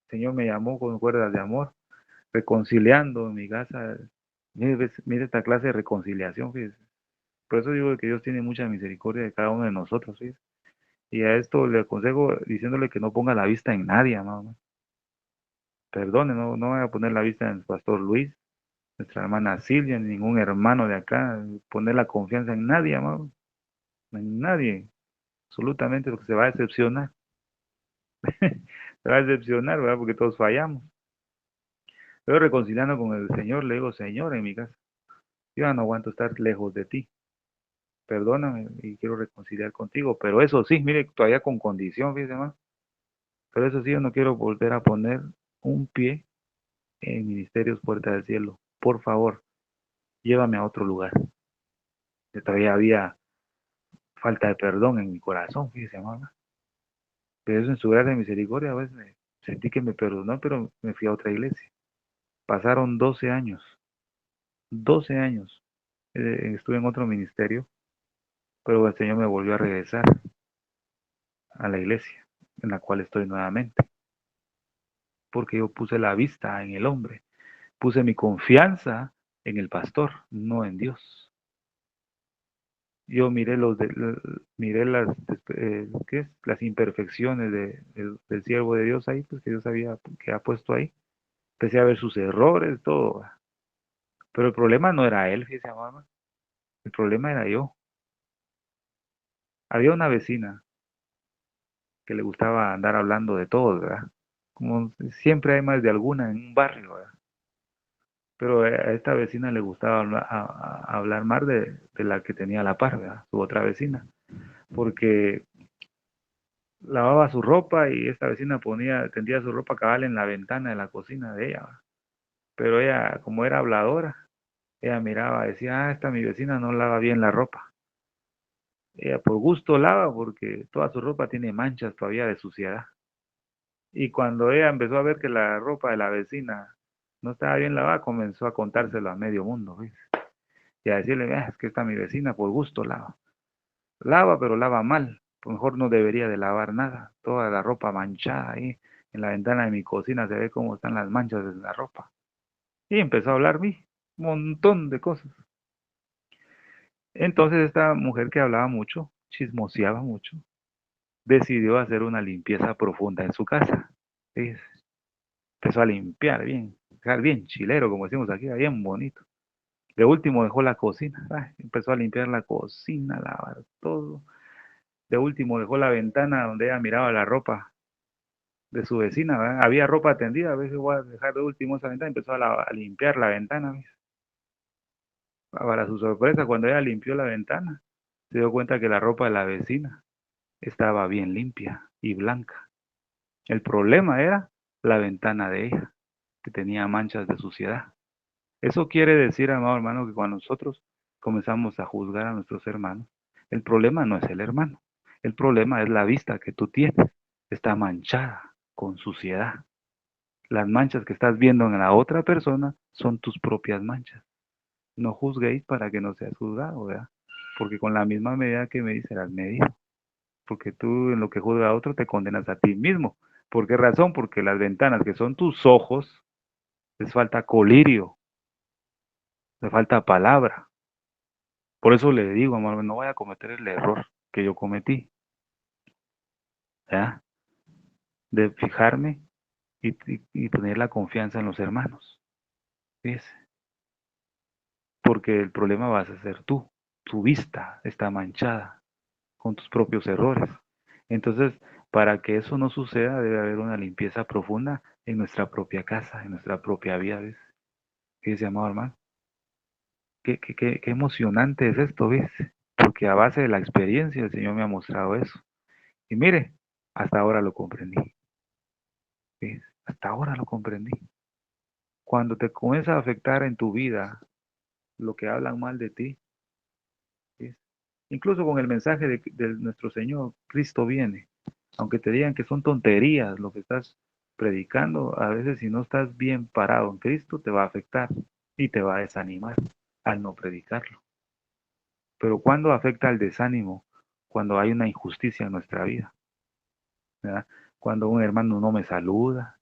El Señor me llamó con cuerdas de amor, reconciliando en mi casa. Mire esta clase de reconciliación, fíjese. Por eso digo que Dios tiene mucha misericordia de cada uno de nosotros, fíjese. Y a esto le aconsejo diciéndole que no ponga la vista en nadie, amado. Perdone, no voy a poner la vista en el pastor Luis, nuestra hermana Silvia, ni ningún hermano de acá, poner la confianza en nadie, amado. En nadie, absolutamente, porque se va a decepcionar. Se va a decepcionar, ¿verdad? Porque todos fallamos. Pero reconciliando con el Señor, le digo, Señor, en mi casa, yo ya no aguanto estar lejos de ti. Perdóname y quiero reconciliar contigo. Pero eso sí, mire, todavía con condición, fíjese más. Pero eso sí, yo no quiero volver a poner un pie en Ministerios Puerta del Cielo. Por favor, llévame a otro lugar. Que todavía había falta de perdón en mi corazón, fíjese, mamá. Pero eso en su gracia y misericordia, a veces sentí que me perdonó, pero me fui a otra iglesia. Pasaron 12 años, 12 años. Estuve en otro ministerio, pero el Señor me volvió a regresar a la iglesia en la cual estoy nuevamente, porque yo puse la vista en el hombre, puse mi confianza en el pastor, no en Dios. Yo miré miré ¿qué es? Las imperfecciones del siervo de Dios ahí, pues que Dios había que ha puesto ahí. Empecé a ver sus errores, todo. Pero el problema no era él, fíjese, mamá. El problema era yo. Había una vecina que le gustaba andar hablando de todo, ¿verdad? Como siempre hay más de alguna en un barrio, ¿verdad? Pero a esta vecina le gustaba hablar más de la que tenía a la par, ¿verdad? Su otra vecina. Porque lavaba su ropa y esta vecina tendía su ropa cabal en la ventana de la cocina de ella, ¿verdad? Pero ella, como era habladora, ella miraba, decía, esta mi vecina no lava bien la ropa. Ella por gusto lava porque toda su ropa tiene manchas todavía de suciedad. Y cuando ella empezó a ver que la ropa de la vecina no estaba bien lavada, comenzó a contárselo a medio mundo, ¿ves? Y a decirle, es que esta mi vecina por gusto lava. Lava, pero lava mal. Pues mejor no debería de lavar nada. Toda la ropa manchada ahí. En la ventana de mi cocina se ve cómo están las manchas de la ropa. Y empezó a hablarme un montón de cosas. Entonces esta mujer que hablaba mucho, chismoseaba mucho, decidió hacer una limpieza profunda en su casa. ¿Sí? Empezó a limpiar bien, dejar bien chilero, como decimos aquí, bien bonito. De último dejó la cocina, empezó a limpiar la cocina, a lavar todo. De último dejó la ventana donde ella miraba la ropa de su vecina, ¿verdad? Había ropa tendida, a veces voy a dejar de último esa ventana, empezó a limpiar la ventana, ¿ves? Para su sorpresa, cuando ella limpió la ventana, se dio cuenta que la ropa de la vecina estaba bien limpia y blanca. El problema era la ventana de ella, que tenía manchas de suciedad. Eso quiere decir, amado hermano, que cuando nosotros comenzamos a juzgar a nuestros hermanos, el problema no es el hermano, el problema es la vista que tú tienes, está manchada con suciedad. Las manchas que estás viendo en la otra persona son tus propias manchas. No juzguéis para que no seas juzgado, ¿verdad? Porque con la misma medida que medís serás medido. Porque tú en lo que juzga a otro te condenas a ti mismo. ¿Por qué razón? Porque las ventanas que son tus ojos, les falta colirio, les falta palabra. Por eso le digo, amor, no voy a cometer el error que yo cometí, ¿ya? De fijarme y tener la confianza en los hermanos, ¿ves? Porque el problema vas a ser tú. Tu vista está manchada con tus propios errores. Entonces, para que eso no suceda, debe haber una limpieza profunda en nuestra propia casa, en nuestra propia vida, ¿ves? Fíjese, amado hermano, qué emocionante es esto, ¿ves? Porque a base de la experiencia el Señor me ha mostrado eso. Y mire, hasta ahora lo comprendí. ¿Ves? Hasta ahora lo comprendí. Cuando te comienza a afectar en tu vida lo que hablan mal de ti, ¿ves? Incluso con el mensaje de nuestro Señor, Cristo viene. aunque te digan que son tonterías lo que estás predicando, a veces si no estás bien parado en Cristo te va a afectar y te va a desanimar al no predicarlo. Pero ¿cuándo afecta el desánimo? Cuando hay una injusticia en nuestra vida, ¿verdad? Cuando un hermano no me saluda.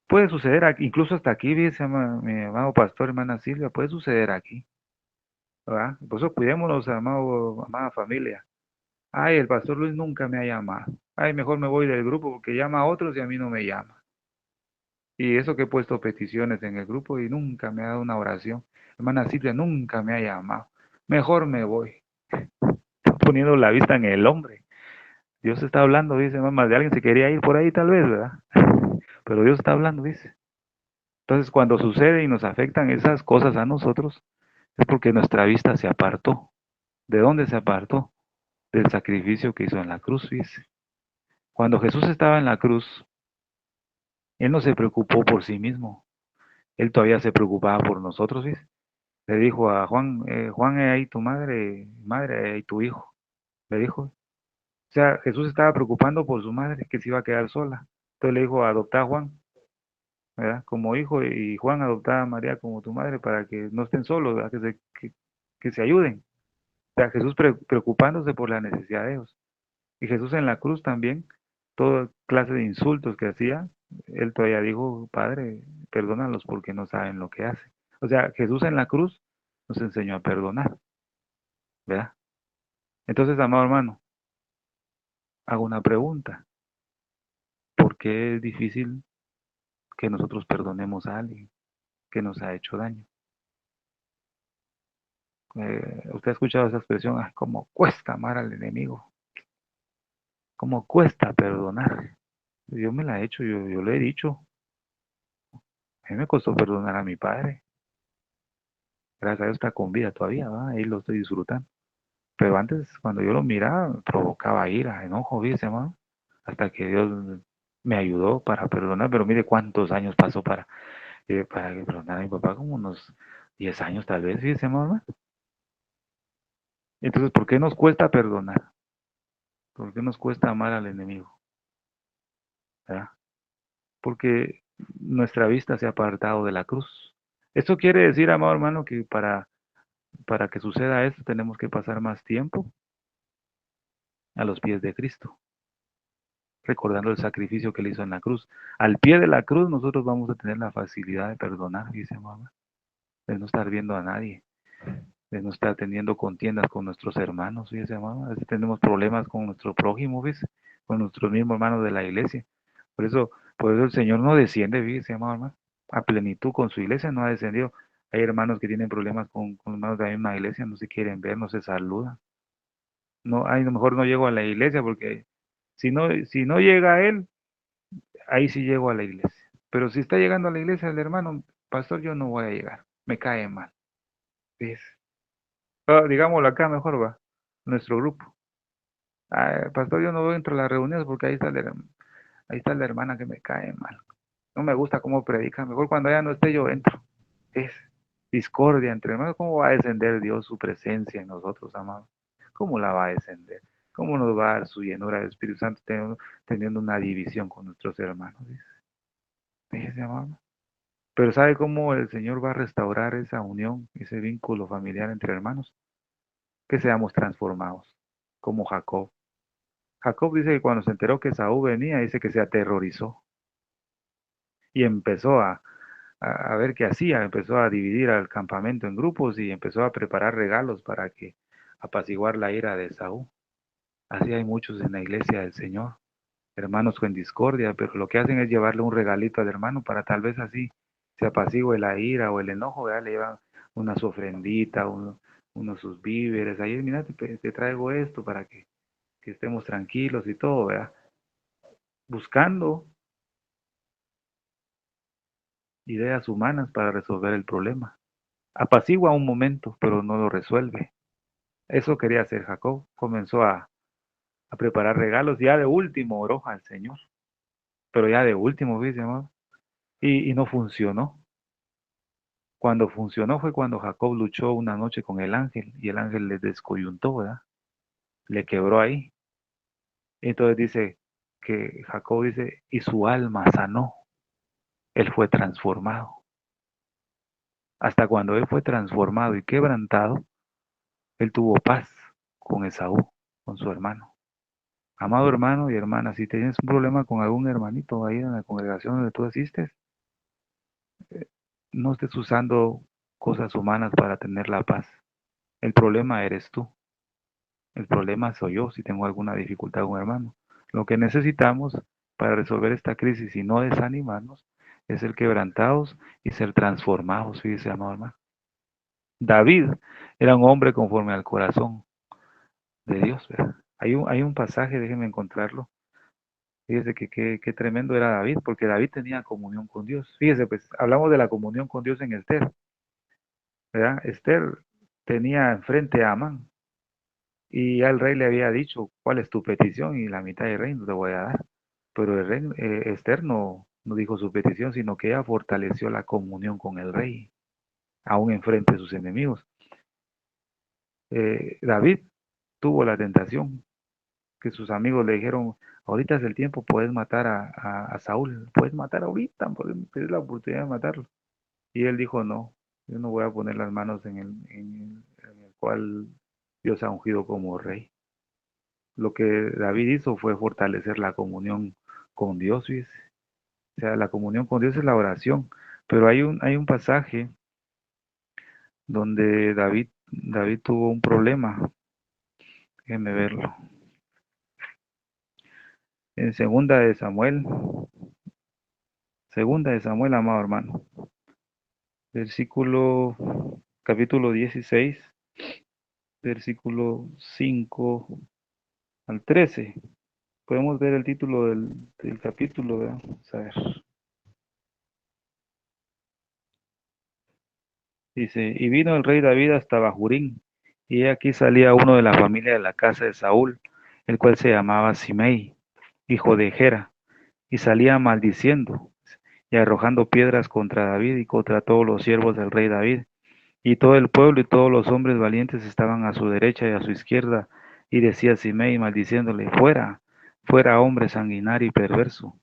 Puede suceder aquí, incluso hasta aquí, dice mi amado pastor, hermana Silvia, puede suceder aquí, ¿verdad? Por eso cuidémonos, amada familia. Ay, el pastor Luis nunca me ha llamado. Ay, mejor me voy del grupo porque llama a otros y a mí no me llama. Y eso que he puesto peticiones en el grupo y nunca me ha dado una oración. Hermana Silvia nunca me ha llamado. Mejor me voy. Estoy poniendo la vista en el hombre. Dios está hablando, dice, mamá, de alguien se quería ir por ahí tal vez, ¿verdad? Pero Dios está hablando, dice. Entonces, cuando sucede y nos afectan esas cosas a nosotros, es porque nuestra vista se apartó. ¿De dónde se apartó? Del sacrificio que hizo en la cruz, dice. Cuando Jesús estaba en la cruz, Él no se preocupó por sí mismo. Él todavía se preocupaba por nosotros, ¿ves? Le dijo a Juan, Juan, ahí tu madre, madre, ahí tu hijo. Le dijo. O sea, Jesús estaba preocupando por su madre, que se iba a quedar sola. Entonces le dijo, adopta a Juan, ¿verdad? Como hijo, y Juan adoptaba a María como tu madre para que no estén solos, ¿verdad? Que se ayuden. O sea, Jesús preocupándose por la necesidad de ellos. Y Jesús en la cruz también, toda clase de insultos que hacía, él todavía dijo, Padre, perdónalos porque no saben lo que hacen. O sea, Jesús en la cruz nos enseñó a perdonar, ¿verdad? Entonces, amado hermano, hago una pregunta. ¿Por qué es difícil que nosotros perdonemos a alguien que nos ha hecho daño? Usted ha escuchado esa expresión, "Ay, cómo cuesta amar al enemigo, cómo cuesta perdonar". Yo me la he hecho, yo le he dicho, a mí me costó perdonar a mi padre. Gracias a Dios está con vida todavía, ¿va? Ahí lo estoy disfrutando. Pero antes, cuando yo lo miraba, me provocaba ira, enojo, ¿viste, hermano? Hasta que Dios me ayudó para perdonar, pero mire cuántos años pasó para perdonar a mi papá, como unos 10 años tal vez, ¿viste, hermano? Entonces, ¿por qué nos cuesta perdonar? ¿Por qué nos cuesta amar al enemigo? ¿Verdad? Porque nuestra vista se ha apartado de la cruz. Esto quiere decir, amado hermano, que para que suceda esto tenemos que pasar más tiempo a los pies de Cristo, recordando el sacrificio que él hizo en la cruz. Al pie de la cruz nosotros vamos a tener la facilidad de perdonar, dice mamá, de no estar viendo a nadie, de no estar teniendo contiendas con nuestros hermanos, dice mamá. A veces tenemos problemas con nuestro prójimo, ¿ves? Con nuestros mismos hermanos de la iglesia. Por eso, por eso el Señor no desciende, fíjese, mamá, a plenitud con su iglesia, no ha descendido. Hay hermanos que tienen problemas con hermanos de la misma iglesia, no se quieren ver, no se saludan. No, ay, a lo mejor no llego a la iglesia porque si no llega él, ahí sí llego a la iglesia. Pero si está llegando a la iglesia el hermano, pastor, yo no voy a llegar, me cae mal. ¿Ves? Digámoslo acá mejor va, nuestro grupo. Pastor, yo no voy entre las reuniones porque ahí está la hermana que me cae mal. No me gusta cómo predica, mejor cuando ella no esté yo entro. Es discordia entre hermanos. ¿Cómo va a descender Dios su presencia en nosotros, amados? ¿Cómo la va a descender? ¿Cómo nos va a dar su llenura del Espíritu Santo teniendo una división con nuestros hermanos? Fíjese, amado. Pero ¿sabe cómo el Señor va a restaurar esa unión, ese vínculo familiar entre hermanos? Que seamos transformados, como Jacob. Jacob dice que cuando se enteró que Saúl venía, dice que se aterrorizó y empezó a ver qué hacía, empezó a dividir al campamento en grupos y empezó a preparar regalos para que apaciguar la ira de Saúl. Así hay muchos en la iglesia del Señor, hermanos con discordia, pero lo que hacen es llevarle un regalito al hermano para tal vez así se apacigüe la ira o el enojo, ¿verdad? Le llevan una su ofrendita, unos sus víveres, ahí mira, te traigo esto para que estemos tranquilos y todo, ¿verdad? Buscando ideas humanas para resolver el problema. Apacigua un momento, pero no lo resuelve. Eso quería hacer Jacob. Comenzó a preparar regalos. Ya de último oró al Señor. Pero ya de último, ¿viste, amado? Y no funcionó. Cuando funcionó fue cuando Jacob luchó una noche con el ángel y el ángel le descoyuntó, ¿verdad? Le quebró ahí. Entonces dice, que Jacob dice, y su alma sanó, él fue transformado. Hasta cuando él fue transformado y quebrantado, él tuvo paz con Esaú, con su hermano. Amado hermano y hermana, si tienes un problema con algún hermanito ahí en la congregación donde tú asistes, no estés usando cosas humanas para tener la paz. El problema eres tú. El problema soy yo si tengo alguna dificultad con un hermano. Lo que necesitamos para resolver esta crisis y no desanimarnos es ser quebrantados y ser transformados, fíjese, amado hermano. David era un hombre conforme al corazón de Dios, ¿verdad? Hay un pasaje, déjenme encontrarlo. Fíjese que qué tremendo era David, porque David tenía comunión con Dios. Fíjese, pues hablamos de la comunión con Dios en Esther, ¿verdad? Esther tenía enfrente a Amán y ya el rey le había dicho, ¿cuál es tu petición? Y la mitad del reino te voy a dar. Pero el rey, Esther no dijo su petición, sino que ella fortaleció la comunión con el rey, aún enfrente de sus enemigos. David tuvo la tentación, que sus amigos le dijeron, ahorita es el tiempo, puedes matar a Saúl, puedes matar ahorita, puedes tener la oportunidad de matarlo. Y él dijo, no, yo no voy a poner las manos en el cual Dios ha ungido como rey. Lo que David hizo fue fortalecer la comunión con Dios, ¿ves? O sea, la comunión con Dios es la oración, pero hay un pasaje donde David tuvo un problema, déjenme verlo. En segunda de Samuel, amado hermano, versículo, capítulo 16, versículo 5 al 13. Podemos ver el título del capítulo, ¿verdad? Vamos a ver. Dice, y vino el rey David hasta Bahurín, y aquí salía uno de la familia de la casa de Saúl, el cual se llamaba Simei, hijo de Gera, y salía maldiciendo y arrojando piedras contra David y contra todos los siervos del rey David. Y todo el pueblo y todos los hombres valientes estaban a su derecha y a su izquierda, y decía Simei maldiciéndole, fuera, fuera hombre sanguinario y perverso.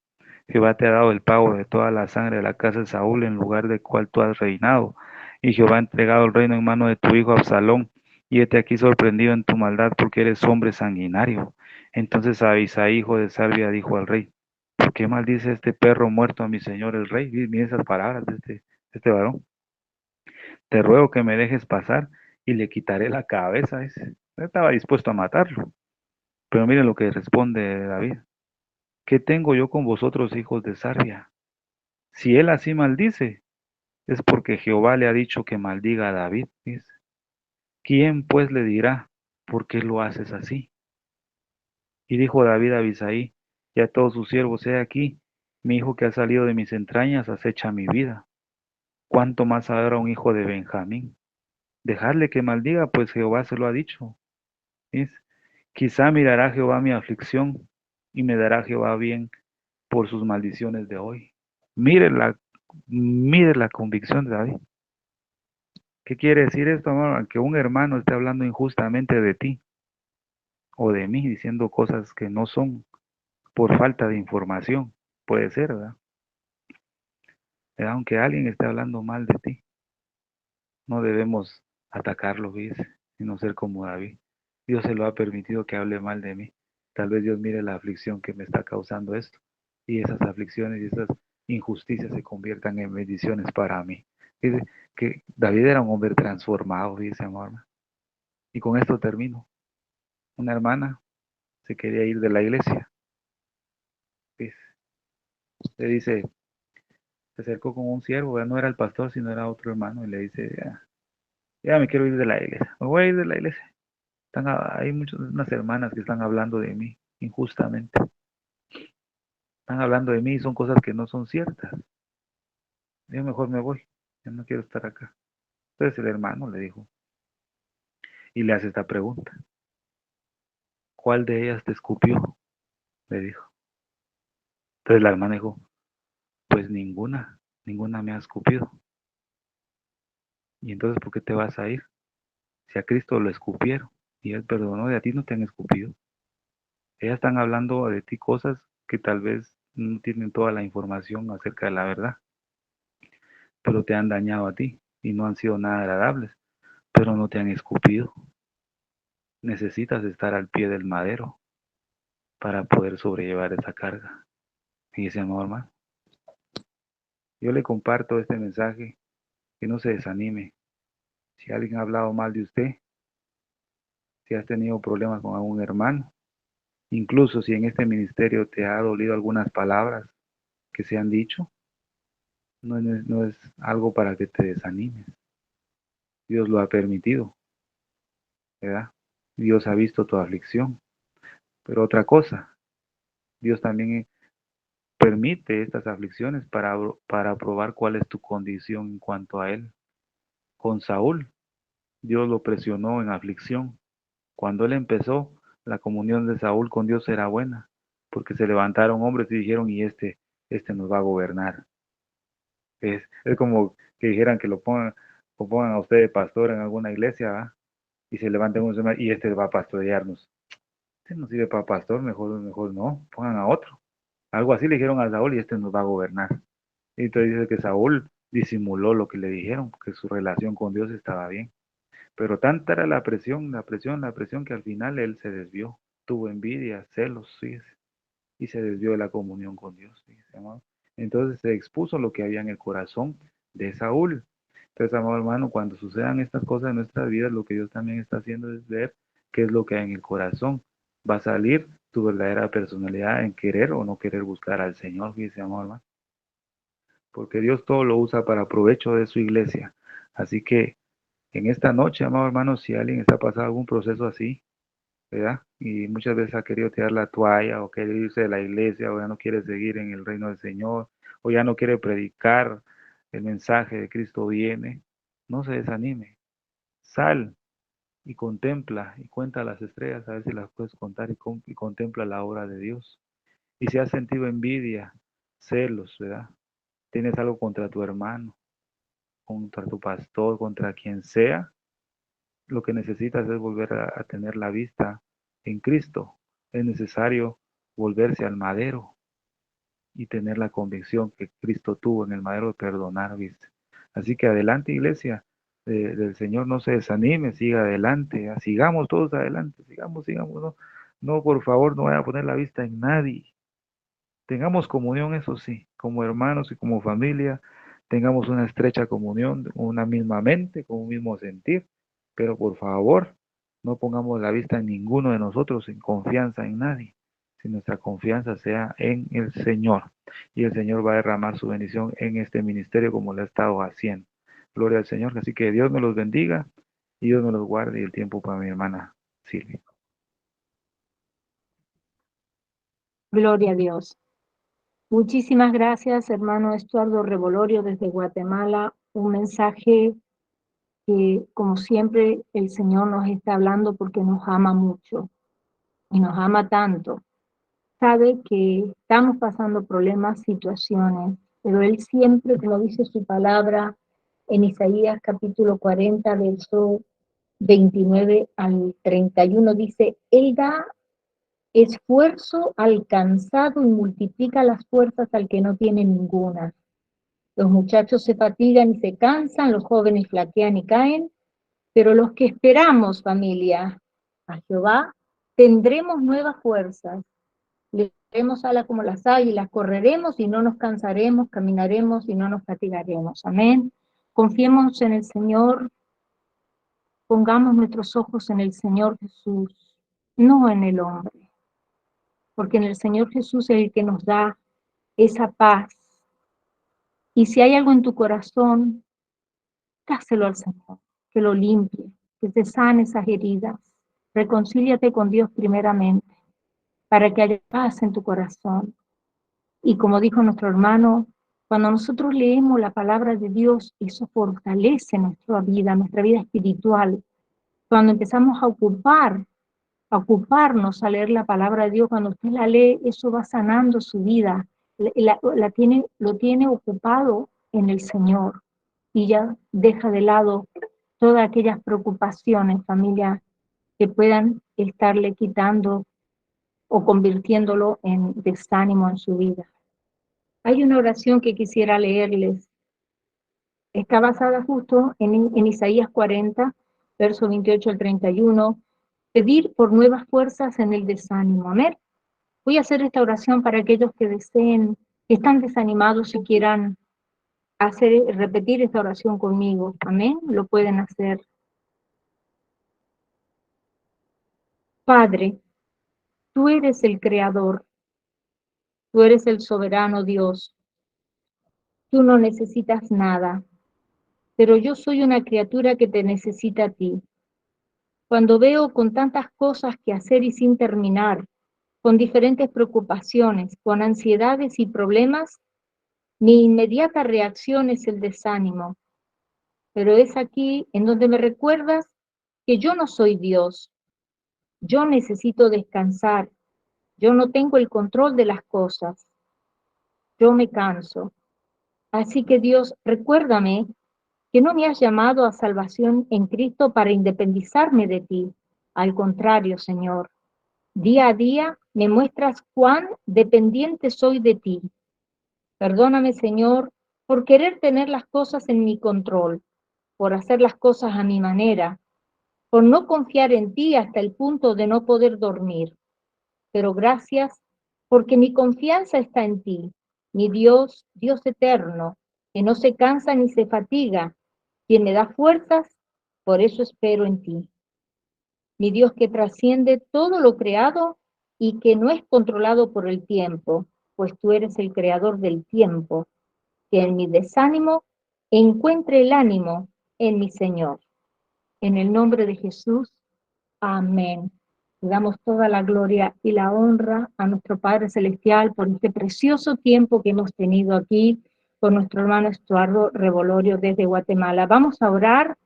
Jehová te ha dado el pago de toda la sangre de la casa de Saúl en lugar de cual tú has reinado. Y Jehová ha entregado el reino en mano de tu hijo Absalón, y hete aquí sorprendido en tu maldad porque eres hombre sanguinario. Entonces Abisai, hijo de Salvia, dijo al rey, ¿por qué maldice este perro muerto a mi señor el rey? Miren esas palabras de este varón. Te ruego que me dejes pasar y le quitaré la cabeza. Estaba dispuesto a matarlo. Pero miren lo que responde David. ¿Qué tengo yo con vosotros, hijos de Sarvia? Si él así maldice, es porque Jehová le ha dicho que maldiga a David. Dice. ¿Quién pues le dirá, por qué lo haces así? Y dijo David a Abisai y a todos sus siervos, he aquí, mi hijo que ha salido de mis entrañas acecha mi vida. ¿Cuánto más ahora un hijo de Benjamín? Dejadle que maldiga, pues Jehová se lo ha dicho. ¿Ves? Quizá mirará Jehová mi aflicción y me dará Jehová bien por sus maldiciones de hoy. Mire la convicción de David. ¿Qué quiere decir esto, amor? Que un hermano esté hablando injustamente de ti o de mí, diciendo cosas que no son por falta de información. Puede ser, ¿verdad? Aunque alguien esté hablando mal de ti, no debemos atacarlo, ¿ves? Sino ser como David. Dios se lo ha permitido que hable mal de mí. Tal vez Dios mire la aflicción que me está causando esto. Y esas aflicciones y esas injusticias se conviertan en bendiciones para mí. Dice que David era un hombre transformado, dice amor. Y con esto termino. Una hermana se quería ir de la iglesia. Dice, le dice, se acercó con un siervo, ya no era el pastor, sino era otro hermano, y le dice, ya me quiero ir de la iglesia, me voy a ir de la iglesia. Hay unas hermanas que están hablando de mí injustamente. Están hablando de mí y son cosas que no son ciertas. Yo mejor me voy, yo no quiero estar acá. Entonces el hermano le dijo, y le hace esta pregunta, ¿cuál de ellas te escupió? Le dijo. Entonces la hermana dijo, pues ninguna me ha escupido. Y entonces, ¿por qué te vas a ir? Si a Cristo lo escupieron y Él perdonó, de a ti no te han escupido. Ellas están hablando de ti cosas que tal vez no tienen toda la información acerca de la verdad, pero te han dañado a ti y no han sido nada agradables, pero no te han escupido. Necesitas estar al pie del madero para poder sobrellevar esa carga. Fíjese, amor hermano, yo le comparto este mensaje, que no se desanime. Si alguien ha hablado mal de usted, si has tenido problemas con algún hermano, incluso si en este ministerio te ha dolido algunas palabras que se han dicho, no es algo para que te desanimes. Dios lo ha permitido, ¿verdad? Dios ha visto tu aflicción. Pero otra cosa, Dios también permite estas aflicciones para probar cuál es tu condición en cuanto a Él. Con Saúl, Dios lo presionó en aflicción. Cuando él empezó, la comunión de Saúl con Dios era buena, porque se levantaron hombres y dijeron, y este nos va a gobernar. Es como que dijeran que lo pongan a usted de pastor en alguna iglesia, ¿verdad? Y se levanten unos demás, y este va a pastorearnos. Este no sirve para pastor, mejor no, pongan a otro. Algo así le dijeron a Saúl y este nos va a gobernar. Y entonces dice que Saúl disimuló lo que le dijeron, porque su relación con Dios estaba bien. Pero tanta era la presión, que al final él se desvió. Tuvo envidia, celos, fíjese, y se desvió de la comunión con Dios, fíjese, amado. Entonces se expuso lo que había en el corazón de Saúl. Entonces, amado hermano, cuando sucedan estas cosas en nuestra vida, lo que Dios también está haciendo es ver qué es lo que hay en el corazón. Va a salir tu verdadera personalidad en querer o no querer buscar al Señor, fíjese, amado hermano. Porque Dios todo lo usa para provecho de su iglesia. Así que en esta noche, amado hermano, si alguien está pasando algún proceso así, ¿verdad? Y muchas veces ha querido tirar la toalla o quiere irse de la iglesia o ya no quiere seguir en el reino del Señor o ya no quiere predicar el mensaje de Cristo viene, no se desanime. Sal y contempla y cuenta las estrellas a ver si las puedes contar y contempla la obra de Dios. Y si has sentido envidia, celos, ¿verdad? Tienes algo contra tu hermano, contra tu pastor, contra quien sea, lo que necesitas es volver a tener la vista en Cristo. Es necesario volverse al madero y tener la convicción que Cristo tuvo en el madero de perdonar, ¿viste? Así que adelante, iglesia del Señor, no se desanime, siga adelante, sigamos todos adelante, sigamos, no, no, por favor, no vaya a poner la vista en nadie. Tengamos comunión, eso sí, como hermanos y como familia, tengamos una estrecha comunión, una misma mente, con un mismo sentir, pero por favor, no pongamos la vista en ninguno de nosotros, sin confianza en nadie, si nuestra confianza sea en el Señor. Y el Señor va a derramar su bendición en este ministerio como lo ha estado haciendo. Gloria al Señor. Así que Dios me los bendiga y Dios me los guarde y el tiempo para mi hermana Silvia. Gloria a Dios. Muchísimas gracias, hermano Estuardo Revolorio desde Guatemala. Un mensaje que, como siempre, el Señor nos está hablando porque nos ama mucho y nos ama tanto. Sabe que estamos pasando problemas, situaciones, pero Él siempre, como dice su palabra en Isaías capítulo 40, verso 29 al 31, dice, Él da esfuerzo al cansado y multiplica las fuerzas al que no tiene ninguna. Los muchachos se fatigan y se cansan, los jóvenes flaquean y caen, pero los que esperamos, familia, a Jehová, tendremos nuevas fuerzas. Le daremos alas como las águilas, correremos y no nos cansaremos, caminaremos y no nos fatigaremos. Amén. Confiemos en el Señor, pongamos nuestros ojos en el Señor Jesús, no en el hombre, porque en el Señor Jesús es el que nos da esa paz. Y si hay algo en tu corazón, dáselo al Señor, que lo limpie, que te sane esas heridas. Reconcíliate con Dios primeramente, para que haya paz en tu corazón. Y como dijo nuestro hermano, cuando nosotros leemos la palabra de Dios, eso fortalece nuestra vida espiritual. Cuando empezamos a ocuparnos a leer la palabra de Dios, cuando usted la lee, eso va sanando su vida. Lo tiene ocupado en el Señor y ya deja de lado todas aquellas preocupaciones, familia, que puedan estarle quitando o convirtiéndolo en desánimo en su vida. Hay una oración que quisiera leerles. Está basada justo en Isaías 40, verso 28 al 31. Pedir por nuevas fuerzas en el desánimo. Amén. Voy a hacer esta oración para aquellos que deseen, que están desanimados y quieran repetir esta oración conmigo. Amén. Lo pueden hacer. Padre, tú eres el Creador, tú eres el soberano Dios. Tú no necesitas nada, pero yo soy una criatura que te necesita a ti. Cuando veo con tantas cosas que hacer y sin terminar, con diferentes preocupaciones, con ansiedades y problemas, mi inmediata reacción es el desánimo. Pero es aquí en donde me recuerdas que yo no soy Dios. Yo necesito descansar. Yo no tengo el control de las cosas. Yo me canso. Así que Dios, recuérdame que no me has llamado a salvación en Cristo para independizarme de ti. Al contrario, Señor, día a día me muestras cuán dependiente soy de ti. Perdóname, Señor, por querer tener las cosas en mi control, por hacer las cosas a mi manera, por no confiar en ti hasta el punto de no poder dormir. Pero gracias porque mi confianza está en ti, mi Dios, Dios eterno, que no se cansa ni se fatiga, quien me da fuerzas, por eso espero en ti. Mi Dios que trasciende todo lo creado y que no es controlado por el tiempo, pues tú eres el creador del tiempo, que en mi desánimo encuentre el ánimo en mi Señor. En el nombre de Jesús, amén. Le damos toda la gloria y la honra a nuestro Padre Celestial por este precioso tiempo que hemos tenido aquí con nuestro hermano Estuardo Revolorio desde Guatemala. Vamos a orar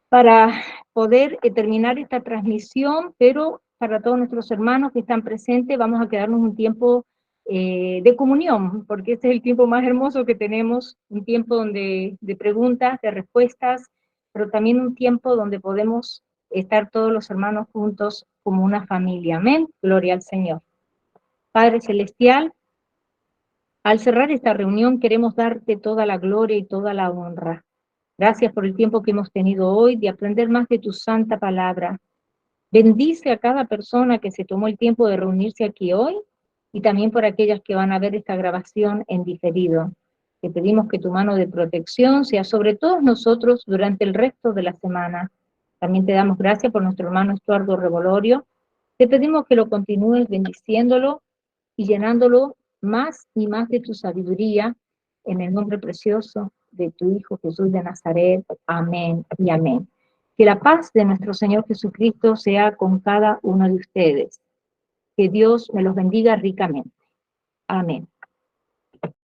para poder terminar esta transmisión, pero para todos nuestros hermanos que están presentes vamos a quedarnos un tiempo de comunión, porque este es el tiempo más hermoso que tenemos, un tiempo donde, de preguntas, de respuestas, pero también un tiempo donde podemos estar todos los hermanos juntos como una familia. Amén. Gloria al Señor. Padre Celestial, al cerrar esta reunión queremos darte toda la gloria y toda la honra. Gracias por el tiempo que hemos tenido hoy de aprender más de tu santa palabra. Bendice a cada persona que se tomó el tiempo de reunirse aquí hoy y también por aquellas que van a ver esta grabación en diferido. Te pedimos que tu mano de protección sea sobre todos nosotros durante el resto de la semana. También te damos gracias por nuestro hermano Estuardo Revolorio. Te pedimos que lo continúes bendiciéndolo y llenándolo más y más de tu sabiduría en el nombre precioso de tu Hijo Jesús de Nazaret. Amén y amén. Que la paz de nuestro Señor Jesucristo sea con cada uno de ustedes. Que Dios me los bendiga ricamente. Amén.